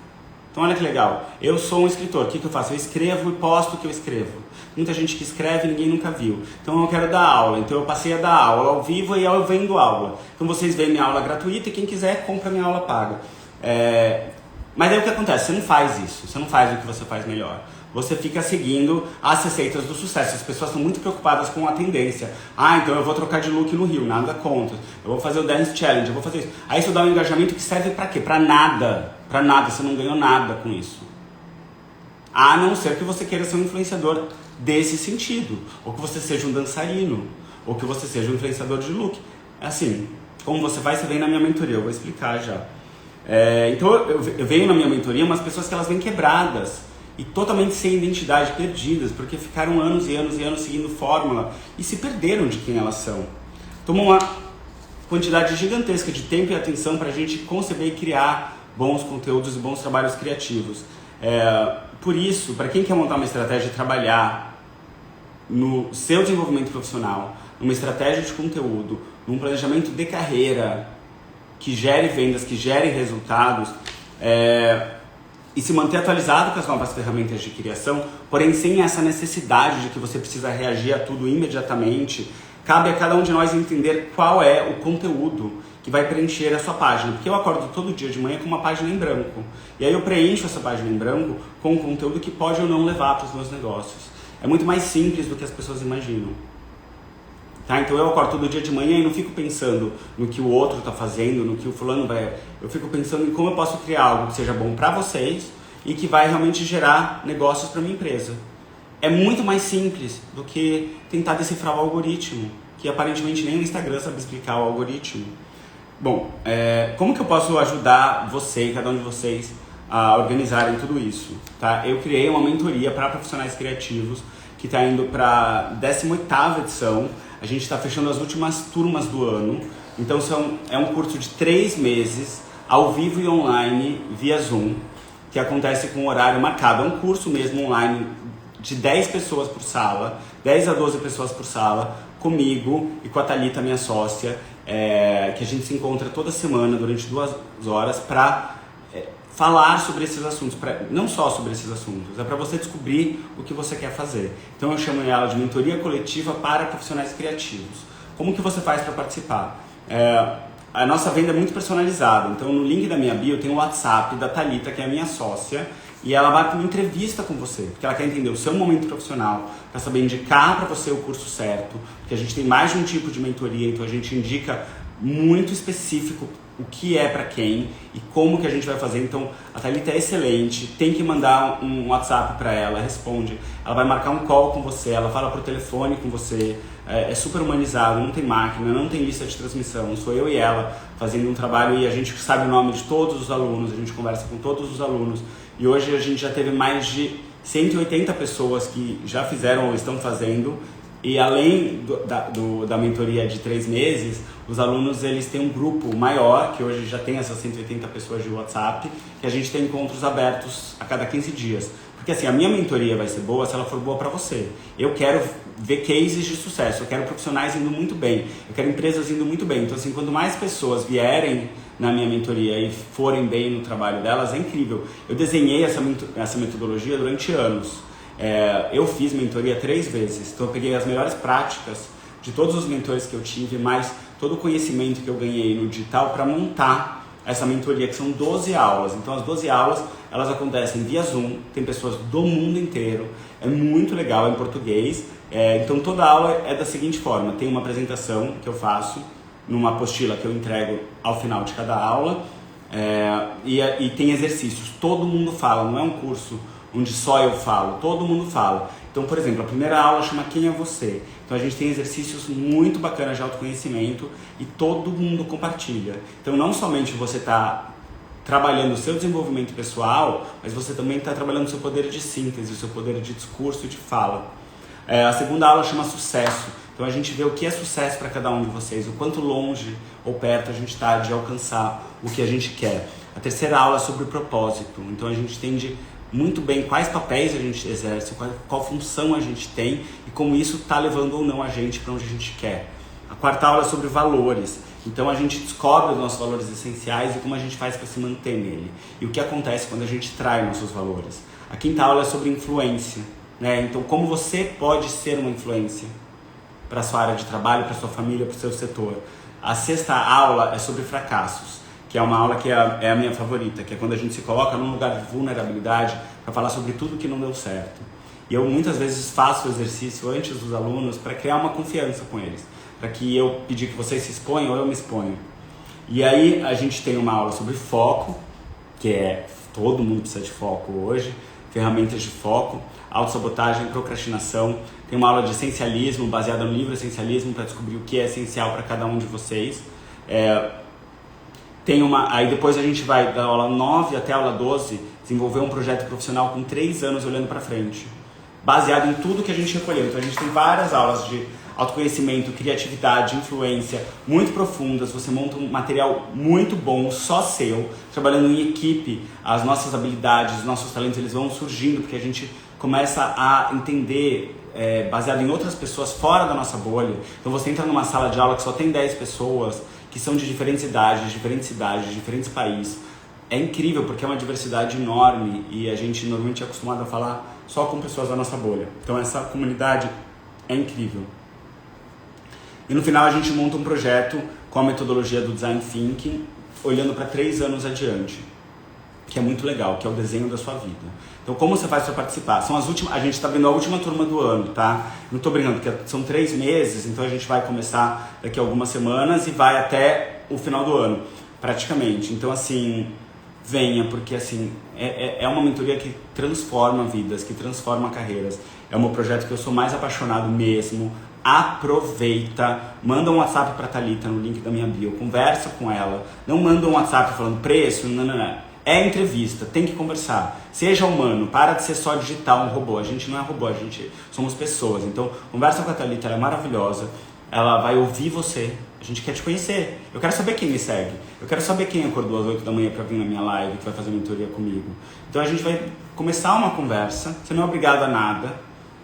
A: Então olha que legal, eu sou um escritor, o que eu faço? Eu escrevo e posto o que eu escrevo. Muita gente que escreve ninguém nunca viu. Então eu quero dar aula, então eu passei a dar aula ao vivo e eu vendo aula. Então vocês veem minha aula gratuita e quem quiser compra minha aula paga. Mas aí o que acontece? Você não faz isso, você não faz o que você faz melhor. Você fica seguindo as receitas do sucesso. As pessoas estão muito preocupadas com a tendência. Então eu vou trocar de look no Rio, nada contra. Eu vou fazer o Dance Challenge, eu vou fazer isso. Aí isso dá um engajamento que serve pra quê? Pra nada. Pra nada, você não ganhou nada com isso. A não ser que você queira ser um influenciador desse sentido. Ou que você seja um dançarino. Ou que você seja um influenciador de look. Assim, como você faz, você vem na minha mentoria, eu vou explicar já. Então eu venho na minha mentoria umas pessoas que elas vêm quebradas e totalmente sem identidade, perdidas, porque ficaram anos e anos e anos seguindo fórmula e se perderam de quem elas são. Tomam uma quantidade gigantesca de tempo e atenção para a gente conceber e criar bons conteúdos e bons trabalhos criativos. Por isso, para quem quer montar uma estratégia e trabalhar no seu desenvolvimento profissional, numa estratégia de conteúdo, num planejamento de carreira que gere vendas, que gere resultados, e se manter atualizado com as novas ferramentas de criação, porém sem essa necessidade de que você precisa reagir a tudo imediatamente, cabe a cada um de nós entender qual é o conteúdo que vai preencher a sua página. Porque eu acordo todo dia de manhã com uma página em branco. E aí eu preencho essa página em branco com um conteúdo que pode ou não levar para os meus negócios. É muito mais simples do que as pessoas imaginam. Tá? Então eu acordo todo dia de manhã e não fico pensando no que o outro está fazendo, no que o fulano vai... Eu fico pensando em como eu posso criar algo que seja bom para vocês e que vai realmente gerar negócios para minha empresa. É muito mais simples do que tentar decifrar o algoritmo, que aparentemente nem o Instagram sabe explicar o algoritmo. Bom, como que eu posso ajudar você, cada um de vocês, a organizarem tudo isso? Tá? Eu criei uma mentoria para profissionais criativos que está indo para a 18ª edição. A gente está fechando as últimas turmas do ano. Então é um curso de 3 meses, ao vivo e online via Zoom, que acontece com horário marcado. É um curso mesmo online de 10 pessoas por sala, 10 a 12 pessoas por sala, comigo e com a Thalita, minha sócia, que a gente se encontra toda semana durante 2 horas para falar sobre esses assuntos, não só sobre esses assuntos, é para você descobrir o que você quer fazer. Então eu chamo ela de mentoria coletiva para profissionais criativos. Como que você faz para participar? A nossa venda é muito personalizada, então no link da minha bio tem o WhatsApp da Thalita, que é a minha sócia, e ela marca uma entrevista com você, porque ela quer entender o seu momento profissional, para saber indicar para você o curso certo, porque a gente tem mais de um tipo de mentoria, então a gente indica muito específico o que é para quem e como que a gente vai fazer. Então a Thalita é excelente, tem que mandar um WhatsApp para ela, responde, ela vai marcar um call com você, ela fala por telefone com você, é super humanizado, não tem máquina, não tem lista de transmissão, sou eu e ela fazendo um trabalho e a gente sabe o nome de todos os alunos, a gente conversa com todos os alunos e hoje a gente já teve mais de 180 pessoas que já fizeram ou estão fazendo. E além da mentoria de 3 meses, os alunos eles têm um grupo maior, que hoje já tem essas 180 pessoas de WhatsApp, que a gente tem encontros abertos a cada 15 dias. Porque assim, a minha mentoria vai ser boa se ela for boa para você. Eu quero ver cases de sucesso, eu quero profissionais indo muito bem, eu quero empresas indo muito bem. Então assim, quanto mais pessoas vierem na minha mentoria e forem bem no trabalho delas, é incrível. Eu desenhei essa metodologia durante anos. Eu fiz mentoria 3 vezes, então eu peguei as melhores práticas de todos os mentores que eu tive, mais todo o conhecimento que eu ganhei no digital para montar essa mentoria, que são 12 aulas. Então as 12 aulas, elas acontecem via Zoom, tem pessoas do mundo inteiro, é muito legal, é em português. Então toda aula é da seguinte forma, tem uma apresentação que eu faço, numa apostila que eu entrego ao final de cada aula, e tem exercícios, todo mundo fala, não é um curso onde só eu falo, todo mundo fala. Então, por exemplo, a primeira aula chama Quem é Você? Então a gente tem exercícios muito bacanas de autoconhecimento e todo mundo compartilha. Então não somente você está trabalhando o seu desenvolvimento pessoal, mas você também está trabalhando o seu poder de síntese, o seu poder de discurso e de fala. A segunda aula chama Sucesso. Então a gente vê o que é sucesso para cada um de vocês, o quanto longe ou perto a gente está de alcançar o que a gente quer. A terceira aula é sobre o propósito. Então a gente entende muito bem quais papéis a gente exerce, qual função a gente tem e como isso está levando ou não a gente para onde a gente quer. A quarta aula é sobre valores, então a gente descobre os nossos valores essenciais e como a gente faz para se manter nele e o que acontece quando a gente trai nossos valores. A quinta aula é sobre influência, né? Então como você pode ser uma influência para a sua área de trabalho, para a sua família, para o seu setor. A sexta aula é sobre fracassos, que é uma aula que é a minha favorita, que é quando a gente se coloca num lugar de vulnerabilidade para falar sobre tudo que não deu certo. E eu muitas vezes faço o exercício antes dos alunos para criar uma confiança com eles, para que eu pedir que vocês se exponham ou eu me exponho. E aí a gente tem uma aula sobre foco, que todo mundo precisa de foco hoje, ferramentas de foco, autossabotagem, procrastinação. Tem uma aula de essencialismo, baseada no livro Essencialismo, para descobrir o que é essencial para cada um de vocês. Aí depois a gente vai da aula 9 até a aula 12 desenvolver um projeto profissional com 3 anos olhando para frente, baseado em tudo que a gente recolheu. Então a gente tem várias aulas de autoconhecimento, criatividade, influência, muito profundas. Você monta um material muito bom, só seu, trabalhando em equipe. As nossas habilidades, os nossos talentos, eles vão surgindo porque a gente começa a entender baseado em outras pessoas fora da nossa bolha. Então você entra numa sala de aula que só tem 10 pessoas, que são de diferentes idades, diferentes países. É incrível porque é uma diversidade enorme e a gente normalmente é acostumado a falar só com pessoas da nossa bolha. Então essa comunidade é incrível. E no final a gente monta um projeto com a metodologia do Design Thinking, olhando para 3 anos adiante, que é muito legal, que é o desenho da sua vida. Então como você faz para participar? A gente está vendo a última turma do ano, tá? Não estou brincando, porque são 3 meses, então a gente vai começar daqui a algumas semanas e vai até o final do ano, praticamente. Então assim, venha, porque assim, é uma mentoria que transforma vidas, que transforma carreiras. É um projeto que eu sou mais apaixonado mesmo. Aproveita, manda um WhatsApp para a Thalita no link da minha bio, conversa com ela, não manda um WhatsApp falando preço, não. É entrevista, tem que conversar. Seja humano, para de ser só digital, um robô. A gente não é robô, somos pessoas. Então, conversa com a Thalita, ela é maravilhosa. ela vai ouvir você. A gente quer te conhecer. Eu quero saber quem me segue. Eu quero saber quem acordou às 8 da manhã para vir na minha live, que vai fazer mentoria comigo. Então a gente vai começar uma conversa. Você não é obrigado a nada.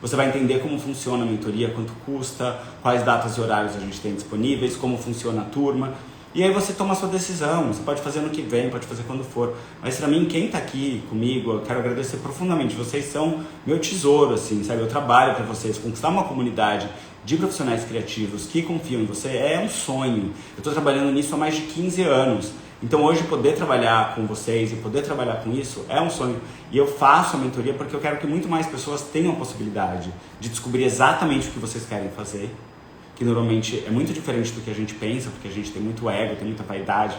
A: Você vai entender como funciona a mentoria, quanto custa, quais datas e horários a gente tem disponíveis, como funciona a turma. E aí você toma a sua decisão. Você pode fazer ano que vem, pode fazer quando for. Mas pra mim, quem tá aqui comigo, eu quero agradecer profundamente. Vocês são meu tesouro, assim, sabe? Eu trabalho para vocês. Conquistar uma comunidade de profissionais criativos que confiam em você é um sonho. Eu estou trabalhando nisso há mais de 15 anos. Então hoje poder trabalhar com vocês e poder trabalhar com isso é um sonho. E eu faço a mentoria porque eu quero que muito mais pessoas tenham a possibilidade de descobrir exatamente o que vocês querem fazer. Que normalmente é muito diferente do que a gente pensa, porque a gente tem muito ego, tem muita vaidade,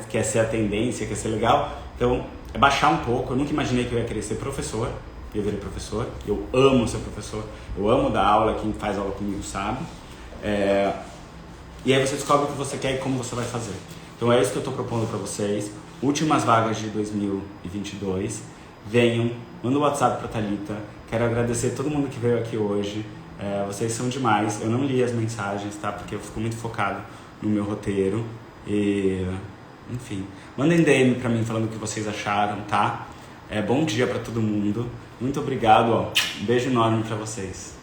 A: quer ser a tendência, quer ser legal. Então é baixar um pouco. Eu nunca imaginei que eu ia querer ser professor. Eu virei professor, eu amo ser professor, eu amo dar aula, quem faz aula comigo sabe. E aí você descobre o que você quer e como você vai fazer. Então é isso que eu estou propondo para vocês. Últimas vagas de 2022. Venham, manda um WhatsApp para Thalita. Quero agradecer todo mundo que veio aqui hoje. Vocês são demais. Eu não li as mensagens, tá? Porque eu fico muito focado no meu roteiro. E, enfim, mandem DM para mim falando o que vocês acharam, tá? Bom dia para todo mundo. Muito obrigado, ó. Um beijo enorme para vocês.